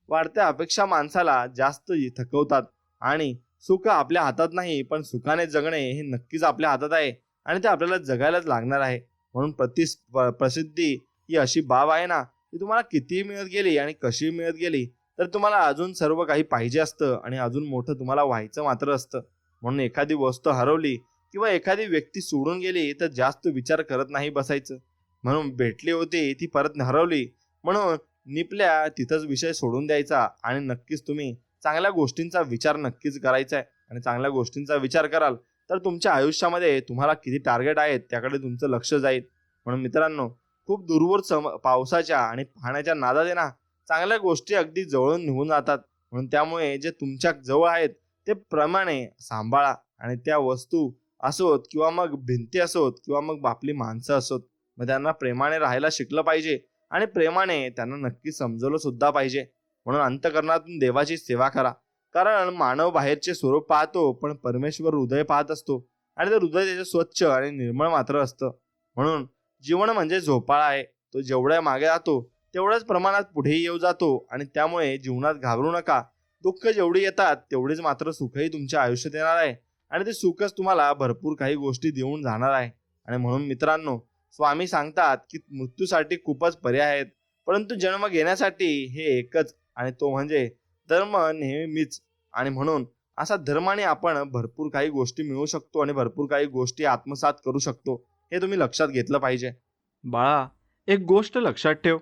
B: वाढत्या अपेक्षा माणसाला जास्त थकवतात. आणि सुख आपल्या हातात नाही, पण सुखाने जगणे हे नक्कीच आपल्या हातात आहे आणि ते आपल्याला जगायलाच लागणार आहे. म्हणून प्रसिद्धी ही अशी बाब आहे ना, ती तुम्हाला किती मिळत गेली आणि कशी मिळत गेली तर तुम्हाला अजून सर्व काही पाहिजे असतं आणि अजून मोठं तुम्हाला व्हायचं मात्र असतं. म्हणून एखादी वस्तू हरवली किंवा एखादी व्यक्ती सोडून गेली तर जास्त विचार करत नाही बसायचं. म्हणून भेटली होती ती परत हरवली म्हणून निपल्या तिथंच विषय सोडून द्यायचा. आणि नक्कीच तुम्ही चांगल्या गोष्टींचा विचार नक्कीच करायचा आहे. आणि चांगल्या गोष्टींचा विचार कराल तर तुमच्या आयुष्यामध्ये तुम्हाला किती टार्गेट आहेत त्याकडे तुमचं लक्ष जाईल. म्हणून मित्रांनो, खूप दूरवर पावसाच्या आणि पाण्याच्या नादात आहे ना, चांगल्या गोष्टी अगदी जवळून निघून जातात. म्हणून त्यामुळे जे तुमच्या जवळ आहेत ते प्रमाणे सांभाळा. आणि त्या वस्तू असोत किंवा मग भिंती असोत किंवा मग आपली माणसं असोत, मग त्यांना प्रेमाने राहायला शिकलं पाहिजे आणि प्रेमाने त्यांना नक्की समजवलं सुद्धा पाहिजे. म्हणून अंतःकरणातून देवाची सेवा करा. कारण मानव बाहेरचे स्वरूप पाहतो पण परमेश्वर हृदय पाहत असतो आणि ते हृदय त्याचे स्वच्छ आणि निर्मळ मात्र असतं. म्हणून जीवन म्हणजे झोपाळा आहे. तो जेवढ्या मागे जातो तेवढ्याच प्रमाणात पुढेही येऊ जातो. आणि त्यामुळे जीवनात घाबरू नका. दुःख जेवढी येतात तेवढीच मात्र सुखही तुमच्या आयुष्यात येणार आहे आणि ते सुखच तुम्हाला भरपूर काही गोष्टी देऊन जाणार आहे. आणि म्हणून मित्रांनो, स्वामी सांगतात की मृत्यूसाठी खूपच पर्याय आहेत परंतु जन्म घेण्यासाठी हे एकच आणि तो म्हणजे धर्म नेहमीच. आणि म्हणून असा धर्माने आपण भरपूर काही गोष्टी मिळवू शकतो आणि भरपूर काही गोष्टी आत्मसात करू शकतो. हे तुम्ही लक्षात घेतलं पाहिजे.
A: बाळा, एक गोष्ट लक्षात ठेव,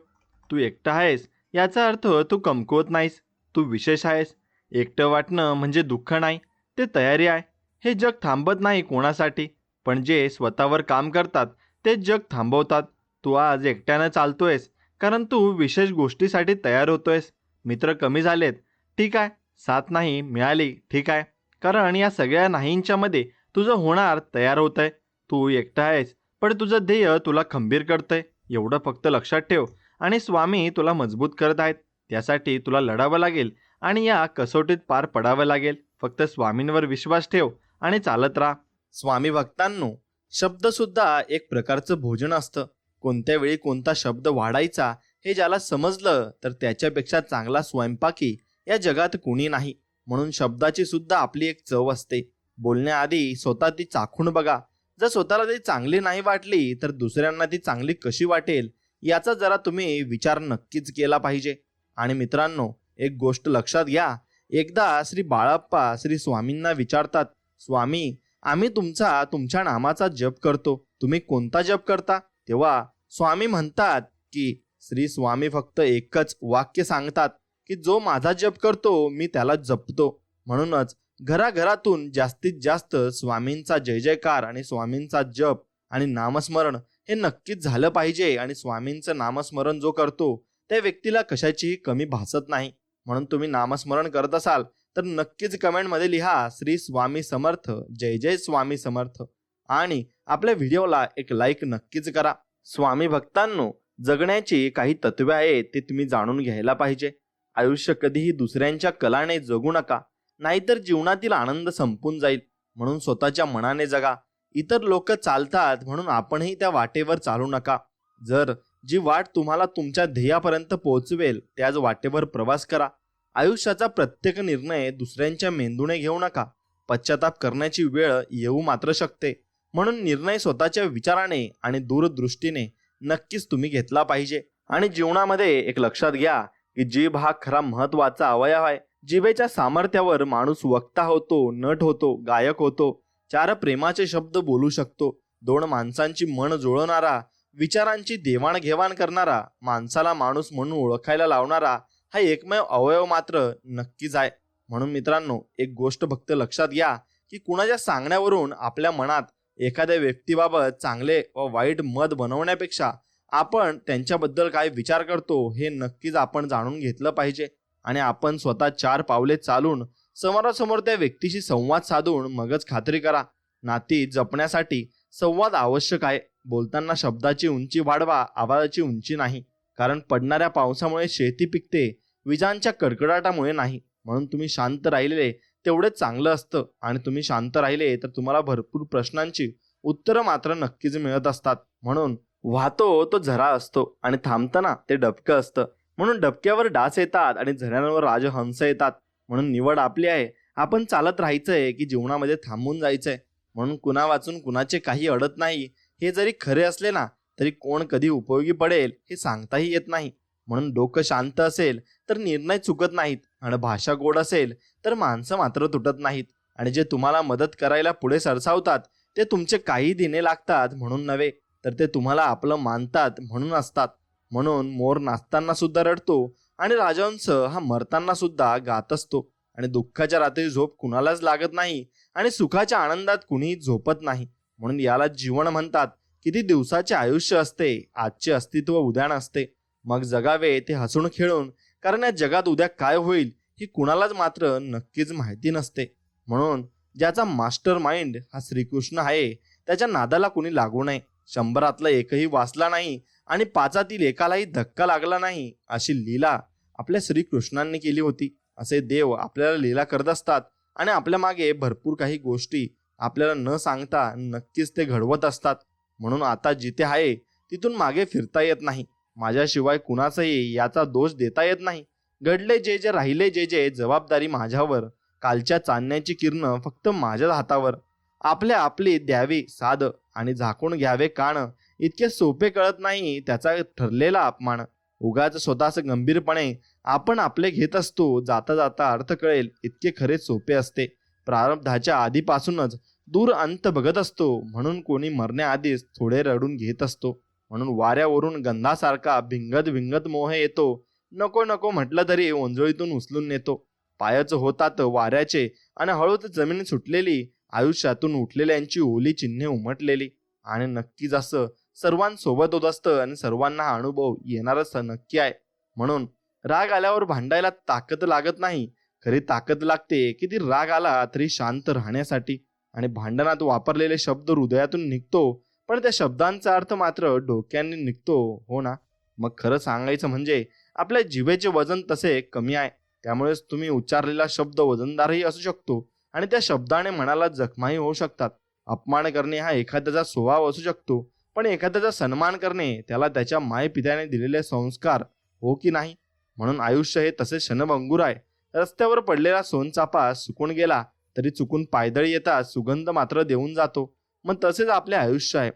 A: तू एकटा आहेस याचा अर्थ तू कमकुवत नाहीस, तू विशेष आहेस. एकटं वाटणं म्हणजे दुःख नाही, ते तयारी आहे. हे जग थांबत नाही कोणासाठी, पण जे स्वतःवर काम करतात तेच जग थांबवतात. तू आज एकट्यानं चालतोयस कारण तू विशेष गोष्टीसाठी तयार होतोयस. मित्र कमी झालेत, ठीक आहे. साथ नाही मिळाली, ठीक आहे. कारण या सगळ्या नाहींच्या मध्ये तुझं होणार तयार होतंय. तू एकटा आहेस, पण तुझं ध्येय तुला खंबीर करतंय. एवढं फक्त लक्षात ठेव. आणि स्वामी तुला मजबूत करत आहेत. त्यासाठी तुला लढावं लागेल आणि या कसोटीत पार पडावं लागेल. फक्त स्वामींवर विश्वास ठेव आणि चालत राहा.
B: स्वामी भक्तांनो, शब्द सुद्धा एक प्रकारचं भोजन असतं. कोणत्या वेळी कोणता शब्द वाढायचा हे ज्याला समजलं तर त्याच्यापेक्षा चांगला स्वयंपाकी या जगात कोणी नाही. म्हणून शब्दाची सुद्धा आपली एक चव असते. बोलण्याआधी स्वतः ती चाखून बघा. जर स्वतःला ती चांगली नाही वाटली तर दुसऱ्यांना ती चांगली कशी वाटेल याचा जरा तुम्ही विचार नक्कीच केला पाहिजे. आणि मित्रांनो, एक गोष्ट लक्षात घ्या. एकदा श्री बाळाप्पा श्री स्वामींना विचारतात, स्वामी, आम्ही तुमच्या नामाचा जप करतो, तुम्ही कोणता जप करता? तेव्हा स्वामी म्हणतात की श्री स्वामी फक्त एकच वाक्य सांगतात की जो माझा जप करतो मी त्याला जपतो. म्हणूनच घराघरातून जास्तीत जास्त स्वामींचा जय जयकार आणि स्वामींचा जप आणि नामस्मरण हे नक्कीच झालं पाहिजे. आणि स्वामींचं नामस्मरण जो करतो त्या व्यक्तीला कशाचीही कमी भासत नाही. म्हणून तुम्ही नामस्मरण करत असाल तर नक्कीच कमेंटमध्ये लिहा श्री स्वामी समर्थ, जय जय स्वामी समर्थ. आणि आपल्या व्हिडिओला एक लाईक नक्कीच करा. स्वामी भक्तांनो, जगण्याची काही तत्वे आहेत ते तुम्ही जाणून घ्यायला पाहिजे. आयुष्य कधीही दुसऱ्यांच्या कलाने जगू नका, नाहीतर जीवनातील आनंद संपून जाईल. म्हणून स्वतःच्या मनाने जगा. इतर लोक चालतात म्हणून आपणही त्या वाटेवर चालू नका. जर जी वाट तुम्हाला तुमच्या ध्येयापर्यंत पोहोचवेल त्याच वाटेवर प्रवास करा. आयुष्याचा प्रत्येक निर्णय दुसऱ्यांच्या मेंदूने घेऊ नका. पश्चाताप करण्याची वेळ येऊ मात्र शकते. म्हणून निर्णय स्वतःच्या विचाराने आणि दूरदृष्टीने नक्कीच तुम्ही घेतला पाहिजे. आणि जीवनामध्ये एक लक्षात घ्या की जीभ हा खरा महत्वाचा अवयव आहे. जिभेच्या सामर्थ्यावर माणूस वक्ता होतो, नट होतो, गायक होतो, 4 प्रेमाचे शब्द बोलू शकतो, 2 माणसांची मन जुळवणारा, विचारांची देवाणघेवाण करणारा, माणसाला माणूस म्हणून ओळखायला लावणारा हा एकमेव अवयव मात्र नक्कीच आहे. म्हणून मित्रांनो, एक गोष्ट फक्त लक्षात घ्या की कुणाच्या सांगण्यावरून आपल्या मनात एखाद्या व्यक्तीबाबत चांगले व वाईट मत बनवण्यापेक्षा आपण त्यांच्याबद्दल काय विचार करतो हे नक्कीच आपण जाणून घेतलं पाहिजे. आणि आपण स्वतः 4 पावले चालून समोरासमोर त्या व्यक्तीशी संवाद साधून मगच खात्री करा. नाती जपण्यासाठी संवाद आवश्यक आहे. बोलताना शब्दाची उंची वाढवा, आवाजाची उंची नाही. कारण पडणाऱ्या पावसामुळे शेती पिकते, विजांच्या कडकडाटामुळे नाही. म्हणून तुम्ही शांत राहिलेले तेवढेच चांगलं असतं. आणि तुम्ही शांत राहिले तर तुम्हाला भरपूर प्रश्नांची उत्तरं मात्र नक्कीच मिळत असतात. म्हणून वाहतो तो झरा असतो आणि थांबताना ते डबकं असतं. म्हणून डबक्यावर डास येतात आणि झऱ्यांवर राजहंस येतात. म्हणून निवड आपली आहे. आपण चालत राहायचंय की जीवनामध्ये थांबून जायचंय. म्हणून कुणा वाचून कुणाचे काही अडत नाही हे जरी खरे असले ना तरी कोण कधी उपयोगी पडेल हे सांगताही येत नाही. म्हणून डोकं शांत असेल तर निर्णय चुकत नाहीत आणि भाषा गोड असेल तर माणसं मात्र तुटत नाहीत. आणि जे तुम्हाला मदत करायला पुढे सरसावतात ते तुमचे काही दिने लागतात म्हणून नव्हे, तर ते तुम्हाला आपलं मानतात म्हणून असतात. म्हणून मोर नाचताना सुद्धा रडतो आणि राजहंस हा मरताना सुद्धा गात असतो. आणि दुःखाच्या रात्री झोप कुणालाच लागत नाही आणि सुखाच्या आनंदात कुणीही झोपत नाही. म्हणून याला जीवन म्हणतात. किती दिवसाचे आयुष्य असते, आजचे अस्तित्व उद्या नसते. मग जगावे ते हसून खेळून, कारण या जगात उद्या काय होईल ही कुणालाच मात्र नक्कीच माहिती नसते. म्हणून ज्याचा मास्टर माइंड हा श्रीकृष्ण आहे त्याच्या नादाला कुणी लागू नये. 100 एकही वाचला नाही आणि 5 एकालाही धक्का लागला नाही अशी लीला आपल्या श्रीकृष्णांनी केली होती. असे देव आपल्याला लीला करत असतात आणि आपल्या मागे भरपूर काही गोष्टी आपल्याला न सांगता नक्कीच ते घडवत असतात. म्हणून आता जिथे आहे तिथून मागे फिरता येत नाही. माझ्याशिवाय कुणाचाही याचा दोष देता येत नाही. घडले जे जे, राहिले जे जे, जबाबदारी माझ्यावर. कालच्या चांदण्याची किरण फक्त माझ्या हातावर. आपली द्यावी साध आणि झाकून घ्यावे कान. इतके सोपे कळत नाही त्याचा ठरलेला अपमान. उगाच स्वतःच गंभीरपणे आपण आपले घेत असतो. जाता जाता अर्थ कळेल इतके खरे सोपे असते. प्रारब्धाच्या आधीपासूनच दूर अंत बघत असतो. म्हणून कोणी मरण्याआधीच थोडे रडून घेत असतो. म्हणून वाऱ्यावरून गंधासारखा भिंगत भिंगत मोह येतो. नको नको म्हटलं तरी ओंजळीतून उचलून नेतो. पायाचं होतात वाऱ्याचे आणि हळूच जमीन सुटलेली, आयुष्यातून उठलेल्यांची ओली चिन्हे उमटलेली. आणि नक्कीच असं सर्वांसोबत होत असतं आणि सर्वांना हा अनुभव येणारच नक्की आहे. म्हणून राग आल्यावर भांडायला ताकद लागत नाही. खरी ताकद लागते की ती राग आला तरी शांत राहण्यासाठी. आणि भांडणात वापरलेले शब्द हृदयातून निघतो, पण त्या शब्दांचा अर्थ मात्र डोक्याने निघतो, हो ना? मग खरं सांगायचं म्हणजे आपल्या जिभेचे वजन तसे कमी आहे. त्यामुळेच तुम्ही उच्चारलेला शब्द वजनदारही असू शकतो आणि त्या शब्दाने मनाला जखमाही होऊ शकतात. अपमान करणे हा एखाद्याचा स्वभाव असू शकतो, पण एखाद्याचा सन्मान करणे त्याला त्याच्या मायपित्याने दिलेले संस्कार, हो की नाही? म्हणून आयुष्य हे तसे क्षणभंगुर आहे. रस्त्यावर पडलेला सोनचाफा सुकून गेला तरी चुकून पायदळी येता सुगंध मात्र देऊन जातो. मग तसेच आपले आयुष्य आहे.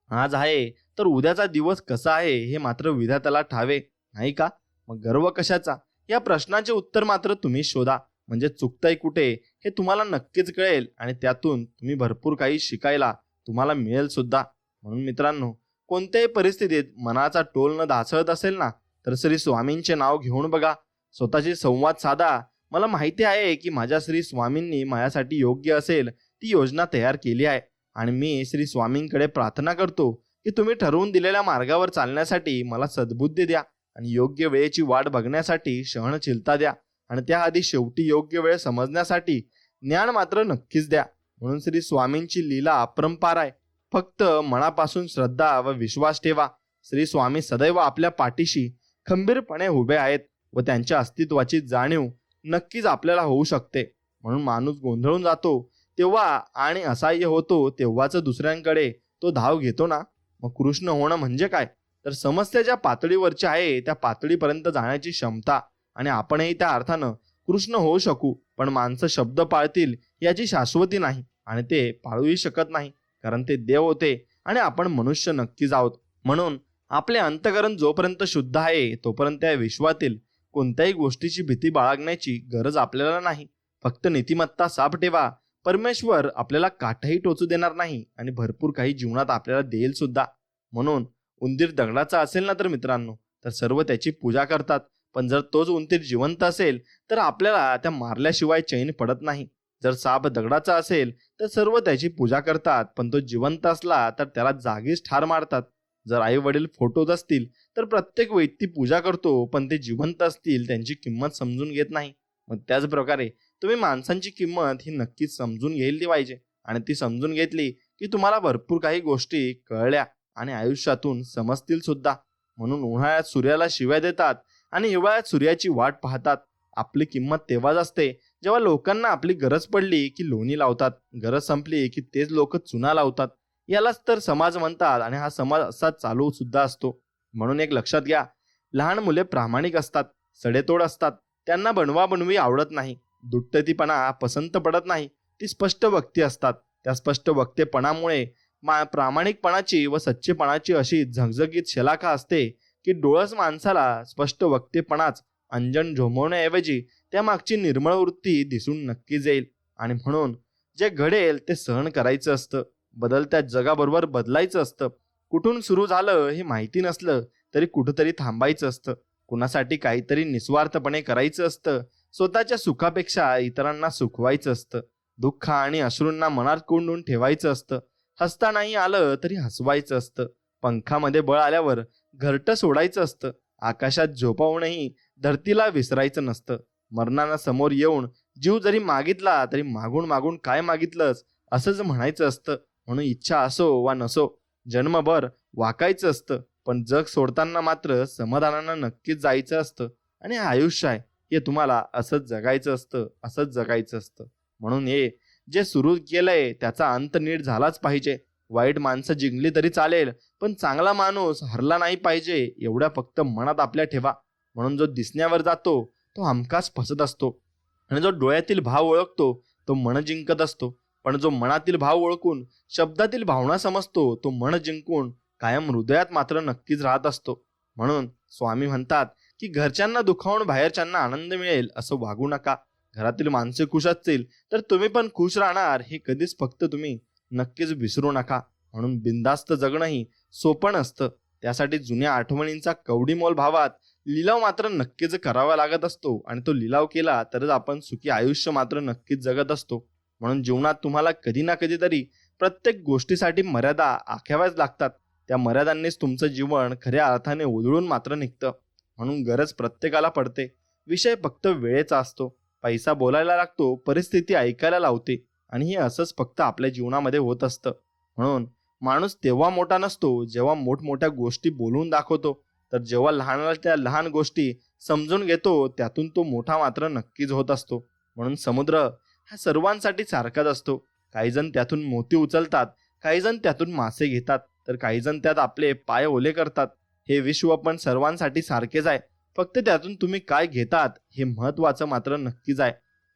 B: आज आहे तर उद्याचा दिवस कसा आहे हे मात्र विधात्याला ठावे, नाही का? मग गर्व कशाचा, या प्रश्नाचे उत्तर मात्र तुम्ही शोधा. म्हणजे चुकतंय कुठे हे तुम्हाला नक्कीच कळेल आणि त्यातून तुम्ही भरपूर काही शिकायला तुम्हाला मिळेल सुद्धा. म्हणून मित्रांनो, कोणत्याही परिस्थितीत मनाचा टोल न ढासळत असेल ना, तर श्री स्वामींचे नाव घेऊन बघा. स्वतःशी संवाद साधा. मला माहिती आहे की माझ्या श्री स्वामींनी माझ्यासाठी योग्य असेल ती योजना तयार केली आहे. आणि मी श्री स्वामींकडे प्रार्थना करतो की तुम्ही ठरवून दिलेल्या मार्गावर चालण्यासाठी मला सद्बुद्धी द्या आणि योग्य वेळेची वाट बघण्यासाठी सहनशीलता द्या आणि त्याआधी शेवटी योग्य वेळ समजण्यासाठी ज्ञान मात्र नक्कीच द्या. म्हणून श्री स्वामींची लीला अपरंपार आहे. फक्त मनापासून श्रद्धा व विश्वास ठेवा. श्री स्वामी सदैव आपल्या पाठीशी खंबीरपणे उभे आहेत व त्यांच्या अस्तित्वाची जाणीव नक्कीच आपल्याला होऊ शकते. म्हणून माणूस गोंधळून जातो तेव्हा आणि असहाय्य होतो तेव्हाच दुसऱ्यांकडे तो धाव घेतो ना. मग कृष्ण होणं म्हणजे काय, तर समस्या ज्या पातळीवरची आहे त्या पातळीपर्यंत जाण्याची क्षमता. आणि आपणही त्या अर्थानं कृष्ण होऊ शकू. पण माणसं शब्द पाळतील याची शाश्वती नाही आणि ते पाळूही शकत नाही, कारण ते देव होते आणि आपण मनुष्य नक्कीच आहोत. म्हणून आपले अंतःकरण जोपर्यंत शुद्ध आहे तोपर्यंत या विश्वातील कोणत्याही गोष्टीची भीती बाळगण्याची गरज आपल्याला नाही. फक्त नीतिमत्ता साफ ठेवा. परमेश्वर आपल्याला काठही टोचू देणार नाही आणि भरपूर काही जीवनात आपल्याला देईल सुद्धा. म्हणून उंदीर दगडाचा असेल ना तर मित्रांनो, तर सर्व त्याची पूजा करतात. पण जर तोच उंदीर जिवंत असेल तर आपल्याला त्या मारल्याशिवाय चैन पडत नाही. जर साप दगडाचा असेल तर सर्व त्याची पूजा करतात, पण तो जिवंत असला तर त्याला जागीच ठार मारतात. जर आई वडील फोटोत असतील तर प्रत्येक व्यक्ती पूजा करतो, पण ते जिवंत असतील त्यांची किंमत समजून घेत नाही. मग त्याच प्रकारे तुम्ही माणसांची किंमत ही नक्कीच समजून घ्यायला पाहिजे. आणि ती समजून घेतली की तुम्हाला भरपूर काही गोष्टी कळल्या आणि आयुष्यातून समजतील सुद्धा. म्हणून उन्हाळ्यात सूर्याला शिव्या देतात आणि हिवाळ्यात सूर्याची वाट पाहतात. आपली किंमत तेव्हाच असते जेव्हा लोकांना आपली गरज पडली की लोणी लावतात, गरज संपली की तेच लोक चुना लावतात. यालाच तर समाज म्हणतात आणि हा समाज असा चालू सुद्धा असतो. म्हणून एक लक्षात घ्या, लहान मुले प्रामाणिक असतात, सडेतोड असतात, त्यांना बनवाबनवी आवडत नाही, दुट्टतीपणा पसंत पडत नाही. ती स्पष्ट वक्ती असतात. त्या स्पष्ट वक्तेपणामुळे प्रामाणिकपणाची व सच्चेपणाची अशी झगझगीत शलाका असते की डोळस माणसाला स्पष्ट वक्तेपणाच अंजन झोमवण्याऐवजी त्यामागची निर्मळ वृत्ती दिसून नक्कीच येईल. आणि म्हणून जे घडेल ते सहन करायचं असतं. बदलत्या जगाबरोबर बदलायचं असतं. कुठून सुरू झालं हे माहिती नसलं तरी कुठंतरी थांबायचं असतं. कुणासाठी काहीतरी निस्वार्थपणे करायचं असतं. स्वतःच्या सुखापेक्षा इतरांना सुखवायचं असतं. दुःख आणि अश्रूंना मनात कोंडून ठेवायचं असतं. हसता नाही आलं तरी हसवायचं असतं. पंखामध्ये बळ आल्यावर घरटं सोडायचं असतं. आकाशात झोपावूनही धरतीला विसरायचं नसतं. मरणाला समोर येऊन जीव जरी मागितला तरी मागून मागून काय मागितलंस असंच म्हणायचं असतं. म्हणून इच्छा असो वा नसो जन्मभर वाकायचं असतं, पण जग सोडताना मात्र समाधानानं नक्कीच जायचं असतं. आणि हे आयुष्य आहे, हे तुम्हाला असंच जगायचं असतं, असंच जगायचं असतं. म्हणून हे जे सुरू केलंय त्याचा अंत नीट झालाच पाहिजे. वाईट माणसं जिंकली तरी चालेल, पण चांगला माणूस हरला नाही पाहिजे एवढ्या फक्त मनात आपल्या ठेवा. म्हणून जो दिसण्यावर जातो तो हमखास फसत असतो आणि जो डोळ्यातील भाव ओळखतो तो मन जिंकत असतो. पण जो मनातील भाव ओळखून शब्दातील भावना समजतो तो मन जिंकून कायम हृदयात मात्र नक्कीच राहत असतो. म्हणून स्वामी म्हणतात की घरच्यांना दुखावून बाहेरच्यांना आनंद मिळेल असं वागू नका. घरातील माणसे खुश असतील तर तुम्ही पण खुश राहणार हे कधीच फक्त तुम्ही नक्कीच विसरू नका. म्हणून बिनधास्त जगणंही सोपं नसतं. त्यासाठी जुन्या आठवणींचा कवडीमोल भावात लिलाव मात्र नक्कीच करावा लागत असतो आणि तो लिलाव केला तरच आपण सुखी आयुष्य मात्र नक्कीच जगत असतो. म्हणून जीवनात तुम्हाला कधी ना कधीतरी प्रत्येक गोष्टीसाठी मर्यादा आखाव्याच लागतात. त्या मर्यादांनीच तुमचं जीवन खऱ्या अर्थाने उधळून मात्र निघतं. म्हणून गरज प्रत्येकाला पडते. विषय फक्त वेळेचा असतो. पैसा बोलायला लागतो, परिस्थिती ऐकायला लावते आणि हे असंच फक्त आपल्या जीवनामध्ये होत असतं. म्हणून माणूस तेव्हा मोठा नसतो जेव्हा मोठमोठ्या गोष्टी बोलून दाखवतो, तर जेव्हा लहानाच्या लहान गोष्टी समजून घेतो त्यातून तो मोठा मात्र नक्कीच होत असतो. म्हणून समुद्र हा सर्वांसाठी सारखाच असतो. काही जण त्यातून मोती उचलतात, काही जण त्यातून मासे घेतात, तर काही जण त्यात आपले पाय ओले करतात. हे विश्व पण सर्वांसाठी सारखेच आहे. फक्त त्यातून तुम्ही काय घेतात हे महत्वाचं मात्र नक्कीच आहे.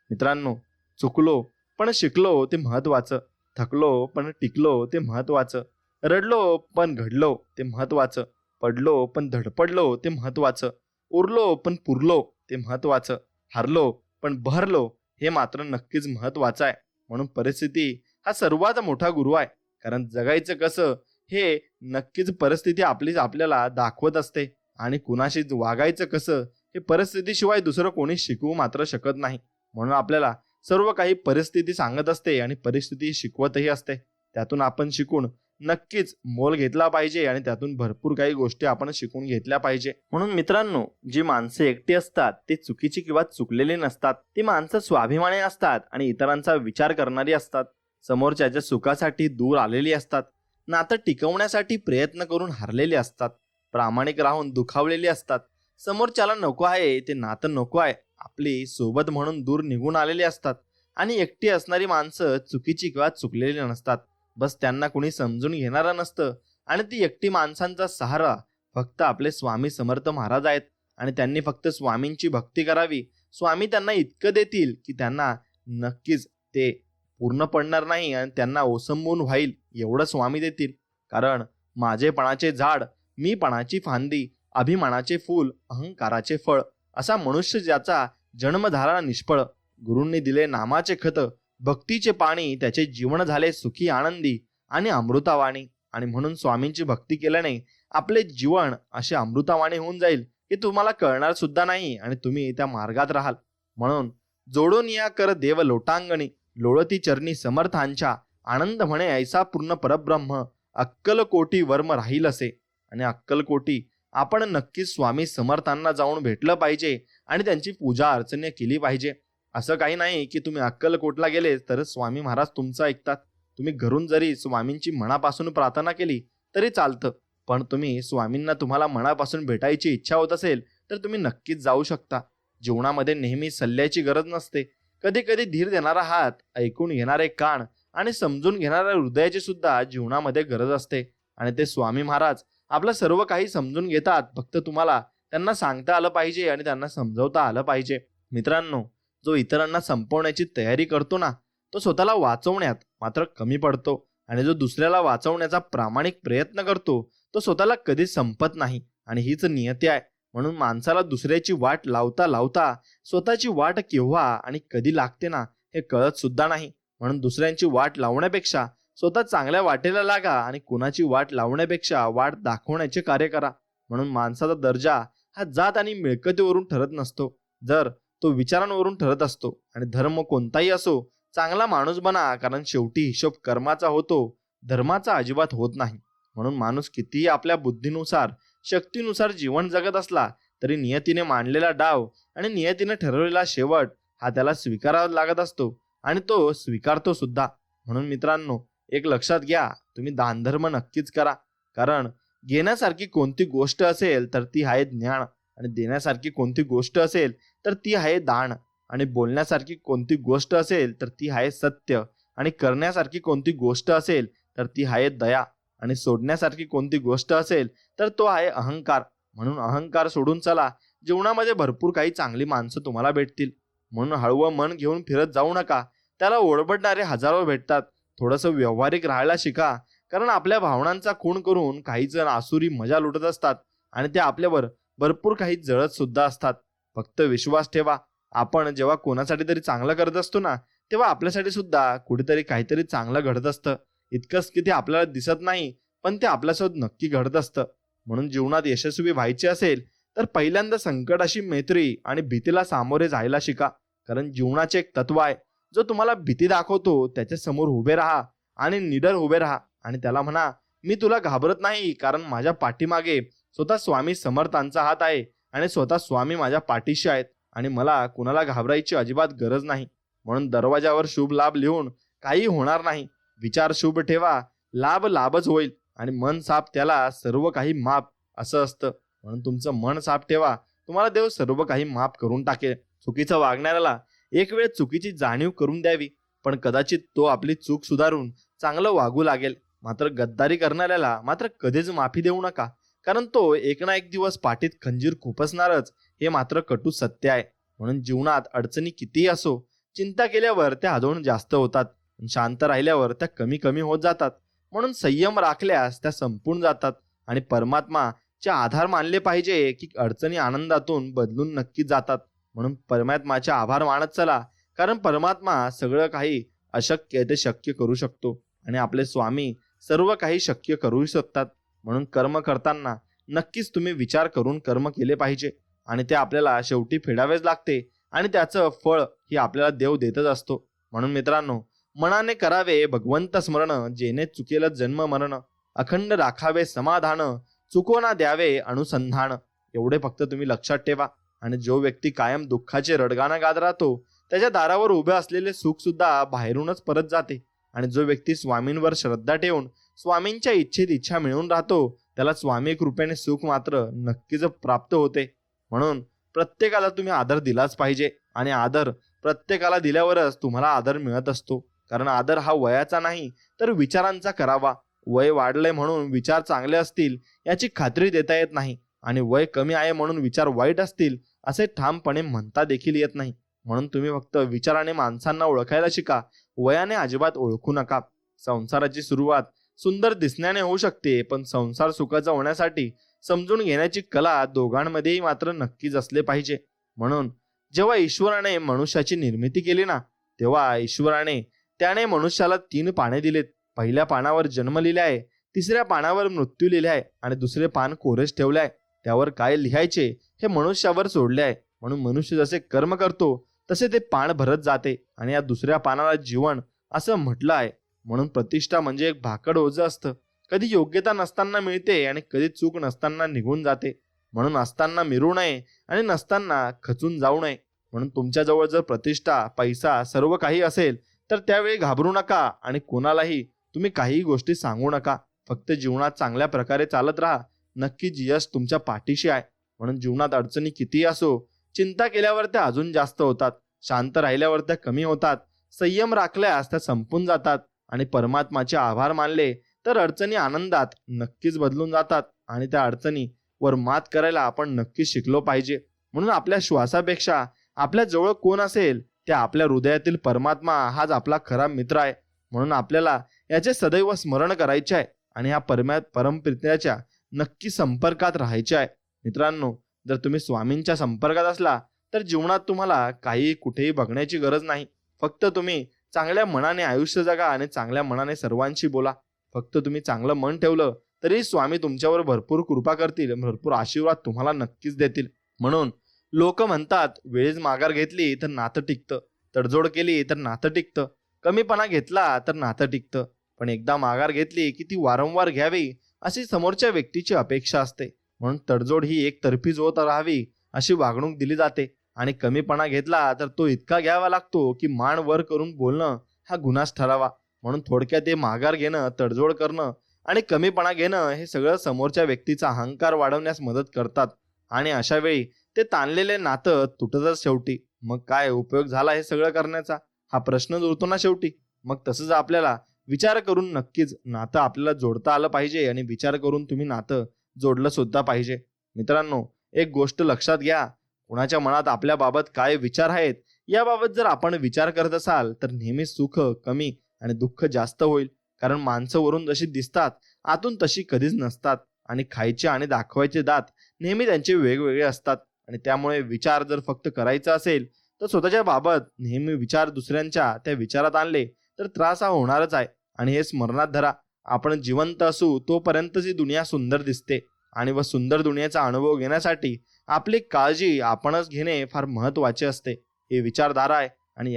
B: मित्रांनो, चुकलो पण शिकलो ते महत्वाचं, थकलो पण टिकलो ते महत्वाचं, रडलो पण घडलो ते महत्वाचं, पडलो पण धडपडलो ते महत्वाचं, उरलो पण पुरलो ते महत्वाचं, हारलो पण बहरलो हे मात्र नक्कीच महत्वाचं आहे. म्हणून परिस्थिती हा सर्वात मोठा गुरु आहे. कारण जगायचं कसं हे नक्कीच परिस्थिती आपल्याला दाखवत असते आणि कुणाशी वागायचं कसं हे परिस्थितीशिवाय दुसरं कोणी शिकवू मात्र शकत नाही. म्हणून आपल्याला सर्व काही परिस्थिती सांगत असते आणि परिस्थिती शिकवतही असते. त्यातून आपण शिकून नक्कीच मोल घेतला पाहिजे आणि त्यातून भरपूर काही गोष्टी आपण शिकून घेतल्या पाहिजे. म्हणून मित्रांनो, जी माणसं एकटी असतात ते चुकीची किंवा चुकलेली नसतात. ती माणसं स्वाभिमानी असतात आणि इतरांचा विचार करणारी असतात. समोरच्याच्या सुखासाठी दूर आलेली असतात. नातं टिकवण्यासाठी प्रयत्न करून हरलेली असतात. प्रामाणिक राहून दुखावलेली असतात. समोरच्याला नको आहे ते नातं नको आहे आपली सोबत म्हणून दूर निघून आलेली असतात. आणि एकटी असणारी माणसं चुकीची किंवा चुकलेली नसतात. बस त्यांना कुणी समजून घेणारं नसतं आणि ती एकटी माणसांचा सहारा फक्त आपले स्वामी समर्थ महाराज आहेत. आणि त्यांनी फक्त स्वामींची भक्ती करावी. स्वामी त्यांना इतकं देतील की त्यांना नक्कीच ते पूर्ण पडणार नाही आणि त्यांना ओसंबून व्हाईल एवढं स्वामी देतील. कारण माझेपणाचे झाड, मीपणाची फांदी, अभिमानाचे फूल, अहंकाराचे फळ, असा मनुष्य ज्याचा जन्म झाला निष्फळ. गुरूंनी दिले नामाचे खत, भक्तीचे पाणी, त्याचे जीवन झाले सुखी आनंदी आणि अमृतावाणी. आणि म्हणून स्वामींची भक्ती केल्याने आपले जीवन असे अमृतावाणी होऊन जाईल की तुम्हाला कळणार सुद्धा नाही आणि तुम्ही त्या मार्गात राहाल. म्हणून जोडून या कर देव लोटांगणी, लोळती चरणी समर्थांच्या, आनंद म्हणे ऐसा पूर्ण परब्रह्म, अक्कलकोटी वर्म राहील असे. आणि अक्कलकोटी आपण नक्कीच स्वामी समर्थांना जाऊन भेटलं पाहिजे आणि त्यांची पूजा अर्चना केली पाहिजे. असं काही नाही की तुम्ही अक्कलकोटला गेले तर स्वामी महाराज तुमचं ऐकतात. तुम्ही घरून जरी स्वामींची मनापासून प्रार्थना केली तरी चालतं. पण तुम्ही स्वामींना तुम्हाला मनापासून भेटायची इच्छा होत असेल तर तुम्ही नक्कीच जाऊ शकता. जीवनामध्ये नेहमी सल्ल्याची गरज नसते. कधी कधी धीर देणारा हात, ऐकून घेणारे कान आणि समजून घेणाऱ्या हृदयाची सुद्धा जीवनामध्ये गरज असते. आणि ते स्वामी महाराज आपलं सर्व काही समजून घेतात. फक्त तुम्हाला त्यांना सांगता आलं पाहिजे आणि त्यांना समजवता आलं पाहिजे. मित्रांनो, जो इतरांना संपवण्याची तयारी करतो ना, तो स्वतःला वाचवण्यात मात्र कमी पडतो. आणि जो दुसऱ्याला वाचवण्याचा प्रामाणिक प्रयत्न करतो तो स्वतःला कधीच संपत नाही. आणि हीच नियती आहे. म्हणून माणसाला दुसऱ्याची वाट लावता लावता स्वतःची वाट केव्हा आणि कधी लागते ना हे कळत सुद्धा नाही. म्हणून दुसऱ्यांची वाट लावण्यापेक्षा स्वतः चांगल्या वाटेला लागा आणि कुणाची वाट लावण्यापेक्षा वाट दाखवण्याचे कार्य करा. म्हणून माणसाचा दर्जा हा जात आणि मिळकतीवरून ठरत नसतो, जर तो विचारांवरून ठरत असतो. आणि धर्म कोणताही असो, चांगला माणूस बना, कारण शेवटी हिशोब कर्माचा होतो, धर्माचा अजिबात होत नाही. म्हणून माणूस कितीही आपल्या बुद्धीनुसार, शक्तीनुसार जीवन जगत असला तरी नियतीने मांडलेला डाव आणि नियतीने ठरवलेला शेवट हा त्याला स्वीकारावा लागत असतो आणि तो स्वीकारतो सुद्धा. म्हणून मित्रांनो, एक लक्षात घ्या, तुम्ही दानधर्म नक्कीच करा. कारण घेण्यासारखी कोणती गोष्ट असेल तर ती आहे ज्ञान, आणि देण्यासारखी कोणती गोष्ट असेल तर ती आहे दान, आणि बोलण्यासारखी कोणती गोष्ट असेल तर ती आहे सत्य, आणि करण्यासारखी कोणती गोष्ट असेल तर ती आहे दया, आणि सोडण्यासारखी कोणती गोष्ट असेल तर तो आहे अहंकार. म्हणून अहंकार सोडून चला. जीवनामध्ये भरपूर काही चांगली माणसं तुम्हाला भेटतील. म्हणून हळवं मन घेऊन फिरत जाऊ नका. त्याला ओरबडणारे हजारो भेटतात. थोडंसं व्यावहारिक राहायला शिका. कारण आपल्या भावनांचा खून करून काही जण आसुरी मजा लुटत असतात आणि ते आपल्यावर भरपूर काही जळत सुद्धा असतात. फक्त विश्वास ठेवा, आपण जेव्हा कोणासाठी तरी चांगलं करत असतो ना, तेव्हा आपल्यासाठी सुद्धा कुठेतरी काहीतरी चांगलं घडत असतं. इतकंच की ते आपल्याला दिसत नाही, पण ते आपल्यासोबत नक्की घडत असतं. म्हणून जीवनात यशस्वी व्हायचे असेल तर पहिल्यांदा संकटाशी मैत्री आणि भीतीला सामोरे जायला शिका. कारण जीवनाचे एक तत्व आहे, जो तुम्हाला भीती दाखवतो त्याच्या समोर उभे राहा आणि निडर उभे राहा आणि त्याला म्हणा, मी तुला घाबरत नाही, कारण माझ्या पाठीमागे स्वतः स्वामी समर्थांचा हात आहे आणि स्वतः स्वामी माझ्या पाठीशी आहेत आणि मला कुणाला घाबरायची अजिबात गरज नाही. म्हणून दरवाजावर शुभ लाभ लिहून काही होणार नाही. विचार शुभ ठेवा, लाभ लाभच होईल आणि मन साफ त्याला सर्व काही माफ असं असतं. म्हणून तुमचं मन साफ ठेवा, तुम्हाला देव सर्व काही माफ करून टाकेल. चुकीचं वागणाऱ्याला एक वेळ चुकीची जाणीव करून द्यावी, पण कदाचित तो आपली चूक सुधारून चांगलं वागू लागेल. मात्र गद्दारी करणाऱ्याला मात्र कधीच माफी देऊ नका, कारण तो एक ना एक दिवस पाठीत खंजीर खुपसणारच, हे मात्र कटू सत्य आहे. म्हणून जीवनात अडचणी कितीही असो, चिंता केल्यावर त्या अजून जास्त होतात, शांत राहिल्यावर त्या कमी कमी होत जातात. म्हणून संयम राखल्यास त्या संपून जातात आणि परमात्माचे आधार मानले पाहिजे की अडचणी आनंदातून बदलून नक्कीच जातात. म्हणून परमात्माचे आभार मानत चला, कारण परमात्मा सगळं काही अशक्य आहे ते शक्य करू शकतो आणि आपले स्वामी सर्व काही शक्य करू शकतात. म्हणून कर्म करताना नक्कीच तुम्ही विचार करून कर्म केले पाहिजे आणि ते आपल्याला शेवटी फेडावेच लागते आणि त्याचं फळ ही आपल्याला देव देतच असतो. म्हणून मित्रांनो, मनाने करावे भगवंत स्मरण, जेने चुकेल जन्म मरण, अखंड राखावे समाधान, चुकोना द्यावे अनुसंधान. एवढे फक्त तुम्ही लक्षात ठेवा. आणि जो व्यक्ती कायम दुःखाचे रडगाणं गात राहतो, त्याच्या दारावर उभे असलेले सुख सुद्धा बाहेरूनच परत जाते. आणि जो व्यक्ती स्वामींवर श्रद्धा ठेवून स्वामींच्या इच्छेत इच्छा मिळवून राहतो, त्याला स्वामी कृपेने सुख मात्र नक्कीच प्राप्त होते. म्हणून प्रत्येकाला तुम्ही आदर दिलाच पाहिजे आणि आदर प्रत्येकाला दिल्यावरच तुम्हाला आदर मिळत असतो. कारण आदर हा वयाचा नाही तर विचारांचा करावा. वय वाढलंय म्हणून विचार चांगले असतील याची खात्री देता येत नाही आणि वय कमी आहे म्हणून विचार वाईट असतील असे ठामपणे म्हणता देखील येत नाही. म्हणून तुम्ही फक्त विचाराने माणसांना ओळखायला शिका, वयाने अजिबात ओळखू नका. संसाराची सुरुवात सुंदर दिसण्याने होऊ शकते, पण संसार सुखाचा होण्यासाठी समजून घेण्याची कला दोघांमध्येही मात्र नक्कीच असले पाहिजे. म्हणून जेव्हा ईश्वराने मनुष्याची निर्मिती केली ना, तेव्हा ईश्वराने त्याने मनुष्याला 3 पाने दिलेत. पहिल्या पानावर जन्म लिहिले आहे, तिसऱ्या पानावर मृत्यू लिहिले आहे आणि दुसरे पान कोरेच ठेवले आहे. त्यावर काय लिहायचे हे मनुष्यावर सोडले आहे. म्हणून मनुष्य जसे कर्म करतो तसे ते पान भरत जाते आणि या दुसऱ्या पानाला जीवन असं म्हटलं आहे. म्हणून प्रतिष्ठा म्हणजे एक भाकड ओझं असतं. कधी योग्यता नसताना मिळते आणि कधी चूक नसताना निघून जाते. म्हणून असताना मिरू नये आणि नसताना खचून जाऊ नये. म्हणून तुमच्याजवळ जर प्रतिष्ठा, पैसा सर्व काही असेल तर त्यावेळी घाबरू नका आणि कोणालाही तुम्ही काही गोष्टी सांगू नका. फक्त जीवनात चांगल्या प्रकारे चालत राहा, नक्कीच यश तुमच्या पाठीशी आहे. म्हणून जीवनात अडचणी कितीही असो, चिंता केल्यावर त्या अजून जास्त होतात, शांत राहिल्यावर त्या कमी होतात, संयम राखल्यास त्या संपून जातात आणि परमात्माचे आभार मानले तर अडचणी आनंदात नक्कीच बदलून जातात. आणि त्या अडचणीवर मात करायला आपण नक्कीच शिकलो पाहिजे. म्हणून आपल्या श्वासापेक्षा आपल्या जवळ कोण असेल त्या आपल्या हृदयातील परमात्मा हाच आपला खरा मित्र आहे. म्हणून आपल्याला याचे सदैव स्मरण करायचे आहे आणि ह्या परमप्रित्याच्या नक्की संपर्कात राहायचे आहे. मित्रांनो, जर तुम्ही स्वामींच्या संपर्कात असला तर जीवनात तुम्हाला काही कुठेही बघण्याची गरज नाही. फक्त तुम्ही चांगल्या मनाने आयुष्य जगा आणि चांगल्या मनाने सर्वांशी बोला. फक्त तुम्ही चांगलं मन ठेवलं तरी स्वामी तुमच्यावर भरपूर कृपा करतील, भरपूर आशीर्वाद तुम्हाला नक्कीच देतील. म्हणून लोक म्हणतात, वेळेस माघार घेतली तर नातं टिकतं, तडजोड केली तर नातं टिकतं, कमीपणा घेतला तर नातं टिकतं, पण एकदा माघार घेतली की ती वारंवार घ्यावी अशी समोरच्या व्यक्तीची अपेक्षा असते. म्हणून तडजोड ही एकतर्फीच होत राहावी अशी वागणूक दिली जाते आणि कमीपणा घेतला तर तो इतका घ्यावा लागतो की मान वर करून बोलणं हा गुन्हाच ठरावा. म्हणून थोडक्यात ते माघार घेणं, तडजोड करणं आणि कमीपणा घेणं हे सगळं समोरच्या व्यक्तीचा अहंकार वाढवण्यास मदत करतात आणि अशा वेळी ते ताणलेले नातं तुटतच शेवटी. मग काय उपयोग झाला हे सगळं करण्याचा, हा प्रश्नच उरतो ना शेवटी. मग तसंच आपल्याला विचार करून नक्कीच नातं आपल्याला जोडता आलं पाहिजे आणि विचार करून तुम्ही नातं जोडलं सुद्धा पाहिजे. मित्रांनो, एक गोष्ट लक्षात घ्या, कुणाच्या मनात आपल्या बाबत काय विचार आहेत याबाबत जर आपण विचार करत असाल तर नेहमी सुख कमी आणि दुःख जास्त होईल. कारण माणसं वरून जशी दिसतात आतून तशी कधीच नसतात आणि खायचे आणि दाखवायचे दात नेहमी त्यांचे वेगवेगळे असतात. आणि त्यामुळे विचार जर फक्त करायचा असेल तर स्वतःच्या बाबत नेहमी विचार दुसऱ्यांच्या त्या विचारात आणले तर त्रास हा होणारच आहे. आणि हे स्मरणात धरा, आपण जिवंत असू तोपर्यंतच ही दुनिया सुंदर दिसते आणि व सुंदर दुनियेचा अनुभव घेण्यासाठी आपली काळजी आपणच घेणे फार महत्त्वाचे असते. ही विचारधारा आहे आणि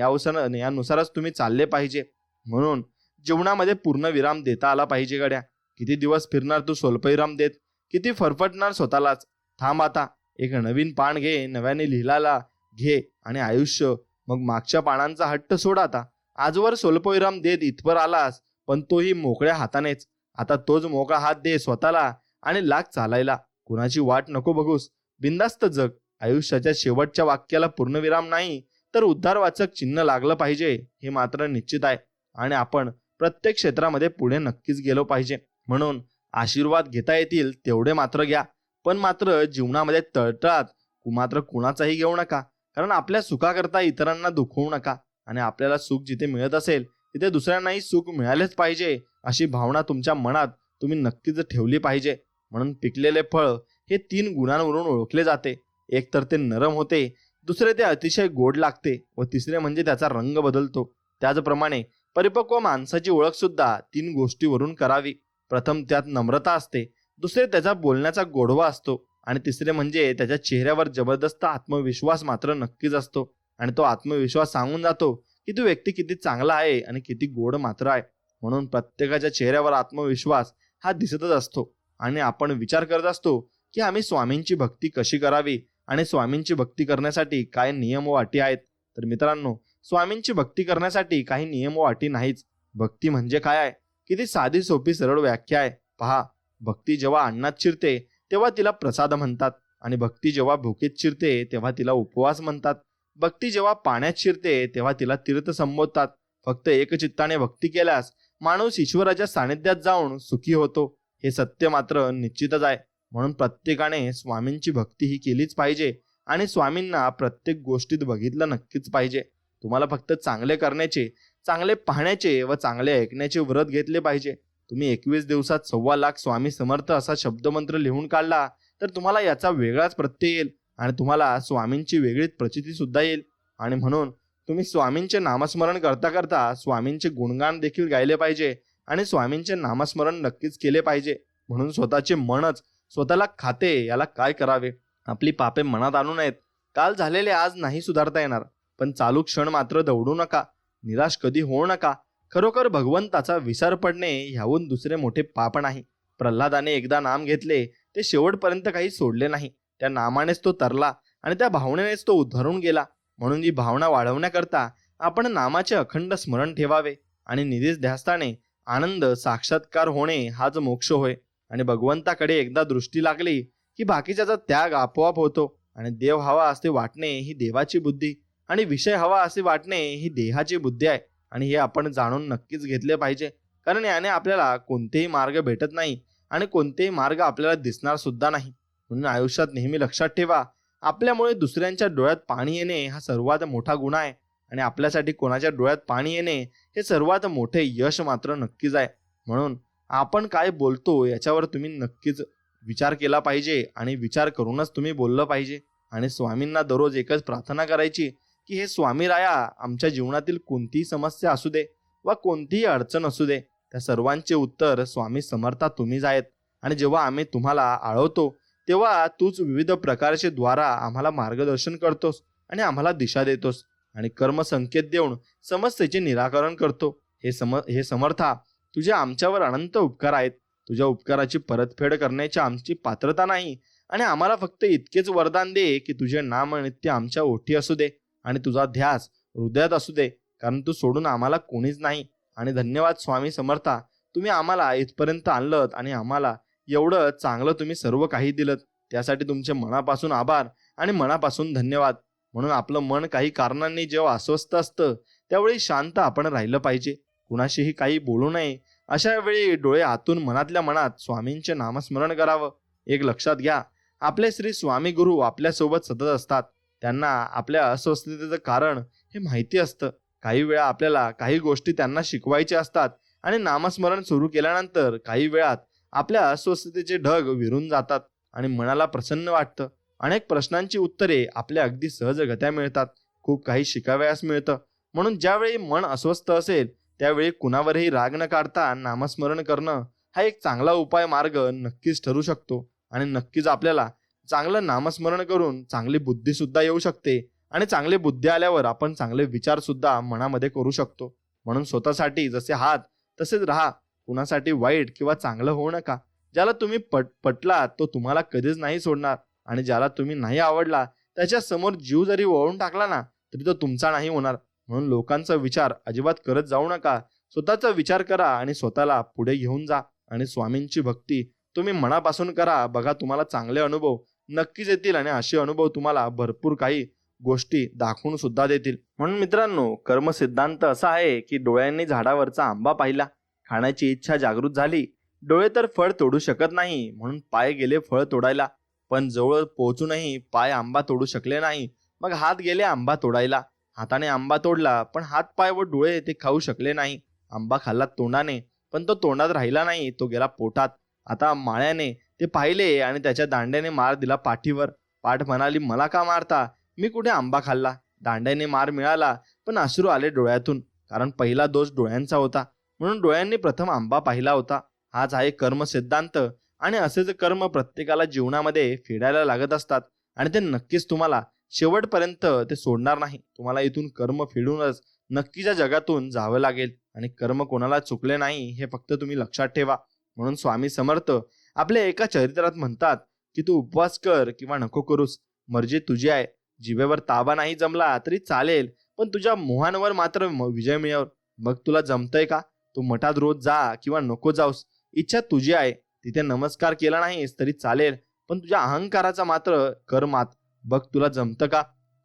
B: यानुसारच तुम्ही चालले पाहिजे. म्हणून जीवनामध्ये पूर्ण विराम देता आला पाहिजे गड्या. किती दिवस फिरणार तू स्वल्पविराम देत, किती फरफटणार स्वतःलाच. थांब आता, एक नवीन पान घे, नव्याने लिहिलेला घे आणि आयुष्य. मग मागच्या पानांचा हट्ट सोड आता. आजवर स्वल्पविराम देत इथवर आलास, पण तोही मोकळ्या हातानेच. आता तोच मोकळा हात दे स्वतःला आणि लाग चालायला. कुणाची वाट नको बघूस, बिंदास्त जग. आयुष्याच्या शेवटच्या वाक्याला पूर्णविराम नाही तर उद्धारवाचक चिन्ह लागलं पाहिजे, हे मात्र निश्चित आहे. आणि आपण प्रत्येक क्षेत्रामध्ये पुढे नक्कीच गेलो पाहिजे. म्हणून आशीर्वाद घेता येतील तेवढे मात्र घ्या, पण मात्र जीवनामध्ये तळतळात मात्र कुणाचाही घेऊ नका. कारण आपल्या सुखाकरता इतरांना दुखवू नका. आणि आपल्याला सुख जिथे मिळत असेल तिथे दुसऱ्यांनाही सुख मिळालेच पाहिजे, अशी भावना तुमच्या मनात तुम्ही नक्कीच ठेवली पाहिजे. म्हणून पिकलेले फळ हे 3 गुणांवरून ओळखले जाते. एक तर ते नरम होते, दुसरे ते अतिशय गोड लागते व तिसरे म्हणजे त्याचा रंग बदलतो. त्याचप्रमाणे परिपक्व माणसाची ओळख सुद्धा 3 गोष्टीवरून करावी. प्रथम त्यात नम्रता असते, दुसरे त्याचा बोलण्याचा गोडवा असतो आणि तिसरे म्हणजे त्याच्या चेहऱ्यावर जबरदस्त आत्मविश्वास मात्र नक्कीच असतो. आणि तो आत्मविश्वास सांगून जातो की तो व्यक्ती किती चांगला आहे आणि किती गोड मात्र आहे. म्हणून प्रत्येकाच्या चेहऱ्यावर आत्मविश्वास हा दिसतच असतो. आणि आपण विचार करत असतो की आम्ही स्वामींची भक्ती कशी करावी आणि स्वामींची भक्ती करण्यासाठी काय नियम व अटी आहेत. तर मित्रांनो, स्वामींची भक्ती करण्यासाठी काही नियम व अटी नाहीच. भक्ती म्हणजे काय आहे, किती साधी सोपी सरळ व्याख्या आहे. पहा, भक्ती जेव्हा अन्नात शिरते तेव्हा तिला प्रसाद म्हणतात आणि भक्ती जेव्हा भुकेत शिरते तेव्हा तिला उपवास म्हणतात. भक्ती जेव्हा पाण्यात शिरते तेव्हा तिला तीर्थ संबोधतात. फक्त एकचित्ताने भक्ती केल्यास माणूस ईश्वराच्या सानिध्यात जाऊन सुखी होतो, हे सत्य मात्र निश्चितच आहे. म्हणून प्रत्येकाने स्वामींची भक्ती ही केलीच पाहिजे आणि स्वामींना प्रत्येक गोष्टीत बघितलं नक्कीच पाहिजे. तुम्हाला फक्त चांगले करण्याचे, चांगले पाहण्याचे व चांगले ऐकण्याचे व्रत घेतले पाहिजे. तुम्ही 21 दिवसात 1.25 लाख स्वामी समर्थ असा शब्दमंत्र लिहून काढला तर तुम्हाला याचा वेगळाच प्रत्यय येईल आणि तुम्हाला स्वामींची वेगळीच प्रचिती सुद्धा येईल. आणि म्हणून तुम्ही स्वामींचे नामस्मरण करता करता स्वामींचे गुणगान देखील गायले पाहिजे आणि स्वामींचे नामस्मरण नक्कीच केले पाहिजे. म्हणून स्वतःचे मनच स्वतःला खाते, याला काय करावे. आपली पापे मनात आणू नयेत. काल झालेले आज नाही सुधारता येणार, पण चालू क्षण मात्र दौडू नका. निराश कधी होऊ नका. खरोखर भगवंताचा विसर पडणे ह्याहून दुसरे मोठे पाप नाही. प्रल्हादाने एकदा नाम घेतले, ते शेवटपर्यंत काही सोडले नाही. त्या नामानेच तो तरला आणि त्या भावनेनेच तो उद्धारून गेला. म्हणून ही भावना वाढवण्याकरता आपण नामाचे अखंड स्मरण ठेवावे आणि निधीच ध्यासाने आनंद साक्षात्कार होणे हाच मोक्ष होय. आणि भगवंताकडे एकदा दृष्टी लागली की बाकीच्याचा त्याग आपोआप होतो. आणि देव हवा असे वाटणे ही देवाची बुद्धी आणि विषय हवा असे वाटणे ही देहाची बुद्धी आहे. आणि हे आपण जाणून नक्कीच घेतले पाहिजे. कारण याने आपल्याला कोणतेही मार्ग भेटत नाही आणि कोणतेही मार्ग आपल्याला दिसणार सुद्धा नाही. म्हणून आयुष्यात नेहमी लक्षात ठेवा, आपल्यामुळे दुसऱ्यांच्या डोळ्यात पाणी येणे हा सर्वात मोठा गुन्हा आहे आणि आपल्यासाठी कोणाच्या डोळ्यात पाणी येणे हे सर्वात मोठे यश मात्र नक्कीच आहे. म्हणून आपण काय बोलतो याच्यावर तुम्ही नक्कीच विचार केला पाहिजे आणि विचार करूनच तुम्ही बोललं पाहिजे. आणि स्वामींना दररोज एकच प्रार्थना करायची की हे स्वामी राया, आमच्या जीवनातील कोणतीही समस्या असू दे वा कोणतीही अडचण असू दे, त्या सर्वांचे उत्तर स्वामी समर्था तुम्हीच आहेत. आणि जेव्हा आम्ही तुम्हाला आळवतो तेव्हा तूच विविध प्रकारचे द्वारा आम्हाला मार्गदर्शन करतोस आणि आम्हाला दिशा देतोस आणि कर्म संकेत देऊन समस्येचे निराकरण करतो. हे समर्था, तुझे आमच्यावर अनंत उपकार आहेत. तुझ्या उपकाराची परतफेड करण्याची आमची पात्रता नाही आणि आम्हाला फक्त इतकेच वरदान दे की तुझे नाम नित्य आमच्या ओठी असू दे आणि तुझा ध्यास हृदयात असू दे, कारण तू सोडून आम्हाला कोणीच नाही. आणि धन्यवाद स्वामी समर्था, तुम्ही आम्हाला इथपर्यंत आणलं आणि आम्हाला एवढं चांगलं तुम्ही सर्व काही दिलं, त्यासाठी तुमचे मनापासून आभार आणि मनापासून धन्यवाद. म्हणून आपलं मन काही कारणांनी जेव्हा अस्वस्थ असतं त्यावेळी शांत आपण राहिलं पाहिजे, कुणाशीही काही बोलू नये. अशा वेळी डोळे आतून मनातल्या मनात स्वामींचे नामस्मरण करावं. एक लक्षात घ्या, आपले श्री स्वामी गुरु आपल्यासोबत सतत असतात. त्यांना आपल्या अस्वस्थतेचं कारण हे माहिती असतं. काही वेळा आपल्याला काही गोष्टी त्यांना शिकवायच्या असतात आणि नामस्मरण सुरू केल्यानंतर काही वेळात आपल्या अस्वस्थतेचे ढग विरून जातात आणि मनाला प्रसन्न वाटतं. अनेक प्रश्नांची उत्तरे आपल्या अगदी सहजगत्या मिळतात. खूप काही शिकावयास मिळतं. म्हणून ज्यावेळी मन अस्वस्थ असेल त्यावेळी कुणावरही राग न काढता नामस्मरण करणं हा एक चांगला उपाय मार्ग नक्कीच ठरू शकतो. आणि नक्कीच आपल्याला चांगलं नामस्मरण करून चांगली बुद्धी सुद्धा येऊ शकते आणि चांगली बुद्धी आल्यावर आपण चांगले विचार सुद्धा मनामध्ये करू शकतो. म्हणून स्वतःसाठी जसे आहात तसेच राहा. कुणासाठी वाईट किंवा चांगलं होऊ नका. ज्याला तुम्ही पटलात तो तुम्हाला कधीच नाही सोडणार आणि ज्याला तुम्ही नाही आवडला त्याच्या समोर जीव जरी ओवाळून टाकला ना तरी तो तुमचा नाही होणार. म्हणून लोकांचा विचार अजिबात करत जाऊ नका. स्वतःचा विचार करा आणि स्वतःला पुढे घेऊन जा आणि स्वामींची भक्ती तुम्ही मनापासून करा. बघा तुम्हाला चांगले अनुभव नक्कीच येतील आणि असे अनुभव तुम्हाला भरपूर काही गोष्टी दाखवून सुद्धा देतील. म्हणून मित्रांनो, कर्म सिद्धांत असा आहे की डोळ्यांनी झाडावरचा आंबा पाहिला, खाण्याची इच्छा जागृत झाली, डोळे तर फळ तोडू शकत नाही म्हणून पाय गेले फळ तोडायला, पण जवळ पोहोचूनही पाय आंबा तोडू शकले नाही, मग हात गेले आंबा तोडायला. हाताने आंबा तोडला पण हात पाय व डोळे ते खाऊ शकले नाही. आंबा खाल्ला तोंडाने पण तो तोंडात राहिला नाही, तो गेला पोटात. आता माळ्याने ते पाहिले आणि त्याच्या दांड्याने मार दिला पाठीवर. पाठ म्हणाली, मला का मारता, मी कुठे आंबा खाल्ला. दांड्याने मार मिळाला पण अश्रू आले डोळ्यातून, कारण पहिला दोष डोळ्यांचा होता, म्हणून डोळ्यांनी प्रथम आंबा पाहिला होता. हाच आहे कर्म सिद्धांत आणि असेच कर्म प्रत्येकाला जीवनामध्ये फेडायला लागत असतात आणि ते नक्कीच तुम्हाला शेवटपर्यंत ते सोडणार नाही. तुम्हाला इथून कर्म फेडूनच नक्कीच्या जगातून जावं लागेल आणि कर्म कोणाला चुकले नाही हे फक्त तुम्ही लक्षात ठेवा. म्हणून स्वामी समर्थ आपल्या एका चरित्रात म्हणतात की तू उपवास कर किंवा नको करूस, मर्जी तुझी आहे. जिभेवर ताबा नाही जमला तरी चालेल, पण तुझ्या मोहांवर मात्र विजय मिळव. मग तुला जमतंय का, तू मठात रोज जा किंवा नको जाऊस, इच्छा तुझी आहे. तिथे नमस्कार केला नाहीस तरी चालेल, पण तुझ्या अहंकाराचा मात्र कर मात. बघ तुला जमतं का,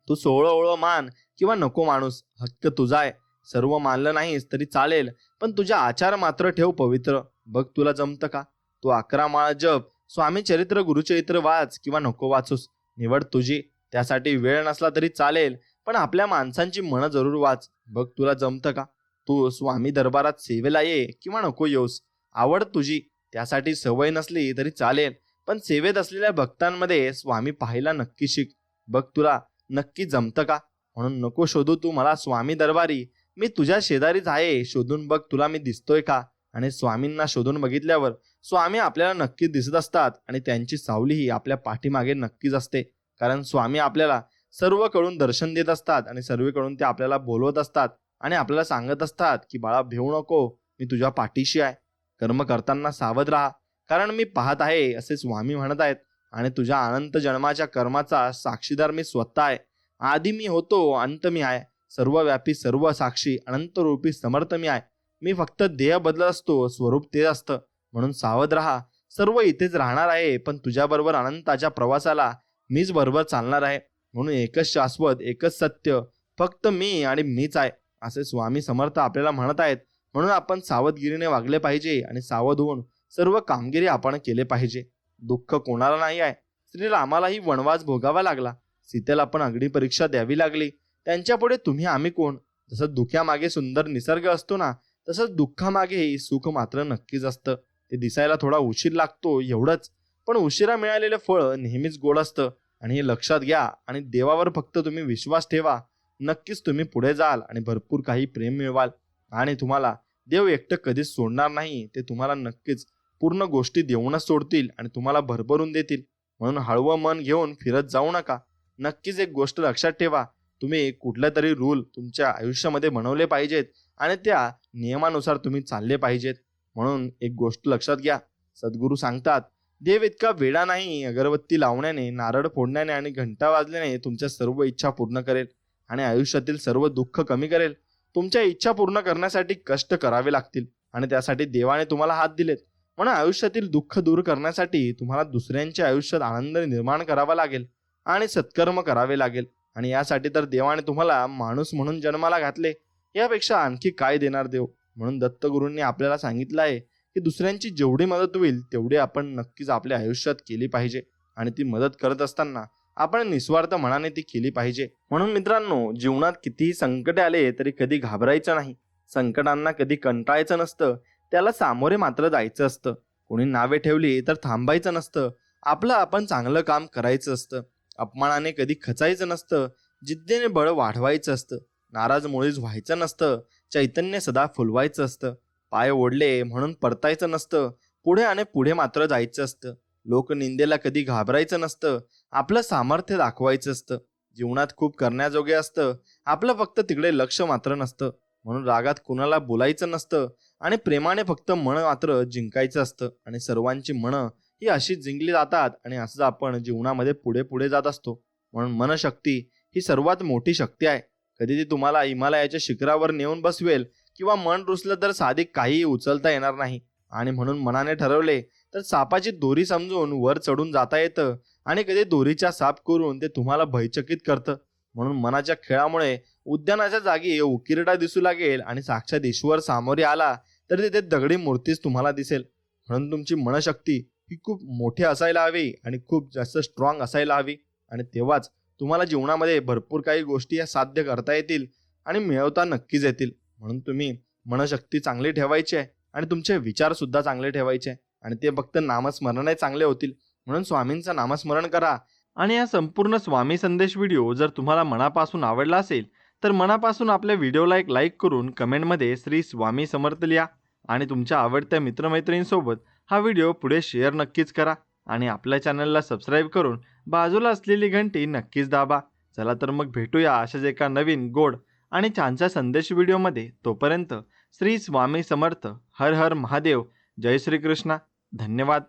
B: तू सोहळं ओळं मान किंवा नको माणूस, हक्क तुझा आहे. सर्व मानलं नाहीस तरी चालेल, पण तुझ्या आचार मात्र ठेव पवित्र. बघ तुला जमतं का, तू 11 माळ जप, स्वामी चरित्र गुरुचरित्र वाच किंवा नको वाचूस, निवड तुझी. त्यासाठी वेळ नसला तरी चालेल, पण आपल्या माणसांची मनं जरूर वाच. बघ तुला जमतं का, तू स्वामी दरबारात सेवेला ये किंवा नको येऊस, आवड तुझी. त्यासाठी सवय नसली तरी चालेल, पण सेवेत असलेल्या भक्तांमध्ये स्वामी पाहायला नक्की शिक. बघ तुला नक्की जमतं का, म्हणून नको शोधू तू मला स्वामी दरबारी, मी तुझ्या शेजारीच आहे, शोधून बघ तुला मी दिसतोय का. आणि स्वामींना शोधून बघितल्यावर स्वामी आपल्याला नक्की दिसत असतात आणि त्यांची सावलीही आपल्या पाठीमागे नक्कीच असते, कारण स्वामी आपल्याला सर्वकडून दर्शन देत असतात आणि सर्वकडून ते आपल्याला बोलवत असतात आणि आपल्याला सांगत असतात की बाळा भिवू नको, मी तुझ्या पाठीशी आहे. कर्म करताना सावध राहा, कारण मी पाहत आहे असे स्वामी म्हणत आहेत आणि तुझ्या अनंत जन्माच्या कर्माचा साक्षीदार मी स्वतः आहे. आधी मी होतो, अंत मी आहे, सर्वव्यापी सर्व साक्षी अनंत रूपी समर्थ मी आहे. मी फक्त देह बदलत असतो, स्वरूप ते असतं. म्हणून सावध राहा, सर्व इथेच राहणार आहे, पण तुझ्याबरोबर अनंताच्या प्रवासाला मीच बरोबर चालणार आहे. म्हणून एकच शाश्वत, एकच सत्य, फक्त मी आणि मीच आहे, असे स्वामी समर्थ आपल्याला म्हणत आहेत. म्हणून आपण सावधगिरीने वागले पाहिजे आणि सावध होऊन सर्व कामगिरी आपण केले पाहिजे. दुःख कोणाला नाही आहे. श्रीरामालाही वनवास भोगावा लागला, सीतेला पण अग्निपरीक्षा द्यावी लागली. त्यांच्यापुढे तुम्ही आम्ही कोण. जसं दुःखामागे सुंदर निसर्ग असतो ना, तसंच दुःखामागेही सुख मात्र नक्कीच असतं. ते दिसायला थोडा उशीर लागतो एवढंच, पण उशिरा मिळालेलं फळ नेहमीच गोड असतं आणि हे लक्षात घ्या. आणि देवावर फक्त तुम्ही विश्वास ठेवा, नक्कीच तुम्ही पुढे जाल आणि भरपूर काही प्रेम मिळवाल. आणि तुम्हाला देव एकटं कधीच सोडणार नाही, ते तुम्हाला नक्कीच पूर्ण गोष्टी देऊनच सोडतील आणि तुम्हाला भरभरून देतील. म्हणून हळवं मन घेऊन फिरत जाऊ नका. नक्कीच एक गोष्ट लक्षात ठेवा, तुम्ही कुठले तरी रूल तुमच्या आयुष्यामध्ये बनवले पाहिजेत आणि त्या नियमानुसार तुम्ही चालले पाहिजेत. म्हणून एक गोष्ट लक्षात घ्या, सद्गुरू सांगतात देव इतका वेडा नाही. अगरबत्ती लावण्याने, नारळ फोडण्याने आणि घंटा वाजल्याने तुमच्या सर्व इच्छा पूर्ण करेल आणि आयुष्यातील सर्व दुःख कमी करेल. तुमच्या इच्छा पूर्ण करण्यासाठी कष्ट करावे लागतील आणि त्यासाठी देवाने तुम्हाला हात दिलेत. म्हणून आयुष्यातील दुःख दूर करण्यासाठी तुम्हाला दुसऱ्यांच्या आयुष्यात आनंद निर्माण करावा लागेल आणि सत्कर्म करावे लागेल. आणि यासाठी तर देवाने तुम्हाला माणूस म्हणून जन्माला घातले, यापेक्षा आणखी काय देणार देव. म्हणून दत्तगुरूंनी आपल्याला सांगितलं आहे की दुसऱ्यांची जेवढी मदत होईल तेवढी आपण नक्कीच आपल्या आयुष्यात केली पाहिजे आणि ती मदत करत असताना आपण निस्वार्थ मनाने ती केली पाहिजे. म्हणून मित्रांनो, जीवनात कितीही संकटे आले तरी कधी घाबरायचं नाही. संकटांना कधी कंटाळायचं नसतं, त्याला सामोरे मात्र जायचं असतं. कोणी नावे ठेवली तर थांबायचं नसतं, आपलं आपण चांगलं काम करायचं असतं. अपमानाने कधी खचायचं नसतं, जिद्दीने बळ वाढवायचं असतं. नाराज मुळीच व्हायचं नसतं, चैतन्य सदा फुलवायचं असतं. पाय ओढले म्हणून परतायचं नसतं, पुढे आणि पुढे मात्र जायचं असतं. लोकनिंदेला कधी घाबरायचं नसतं, आपलं सामर्थ्य दाखवायचं असतं. जीवनात खूप करण्याजोगे असतं, आपलं फक्त तिकडे लक्ष मात्र नसतं. म्हणून रागात कुणाला बोलायचं नसतं आणि प्रेमाने फक्त मन मात्र जिंकायचं असतं. आणि सर्वांची मनं ही अशीच जिंकली जातात आणि असंच आपण जीवनामध्ये पुढे पुढे जात असतो. म्हणून मनशक्ती ही सर्वात मोठी शक्ती आहे. कधी ती तुम्हाला हिमालयाच्या शिखरावर नेऊन बसवेल किंवा मन रुसलं तर साधी काहीही उचलता येणार नाही. आणि म्हणून मनाने ठरवले तर सापाची दोरी समजून वर चढून जाता येतं आणि कधी दोरीच्या साप करून ते तुम्हाला भयचकित करतं. म्हणून मनाच्या खेळामुळे उद्यानाच्या जागी उकिरडा दिसू लागेल आणि साक्षात ईश्वर सामोरे आला तर तिथे दगडी मूर्तीच तुम्हाला दिसेल. म्हणून तुमची मनशक्ती ही खूप मोठी असायला हवी आणि खूप जास्त स्ट्रॉंग असायला हवी. आणि तेव्हाच तुम्हाला जीवनामध्ये भरपूर काही गोष्टी या साध्य करता येतील आणि मिळवता नक्कीच येतील. म्हणून तुम्ही मनशक्ती चांगली ठेवायची आहे आणि तुमचे विचार सुद्धा चांगले ठेवायचे आहे. आणि ते फक्त नामस्मरणाने चांगले होतील. म्हणून स्वामींचं नामस्मरण करा.
A: आणि हा संपूर्ण स्वामी संदेश व्हिडिओ जर तुम्हाला मनापासून आवडला असेल तर मनापासून आपल्या व्हिडिओला एक लाईक करून कमेंटमध्ये श्री स्वामी समर्थ लिहा आणि तुमच्या आवडत्या मित्रमैत्रिणींसोबत हा व्हिडिओ पुढे शेअर नक्कीच करा आणि आपल्या चॅनलला सबस्क्राईब करून बाजूला असलेली घंटी नक्कीच दाबा. चला तर मग भेटूया अशाच एका नवीन गोड आणि छानसा संदेश व्हिडिओमध्ये. तोपर्यंत श्री स्वामी समर्थ. हर हर महादेव. जय श्री कृष्ण. धन्यवाद.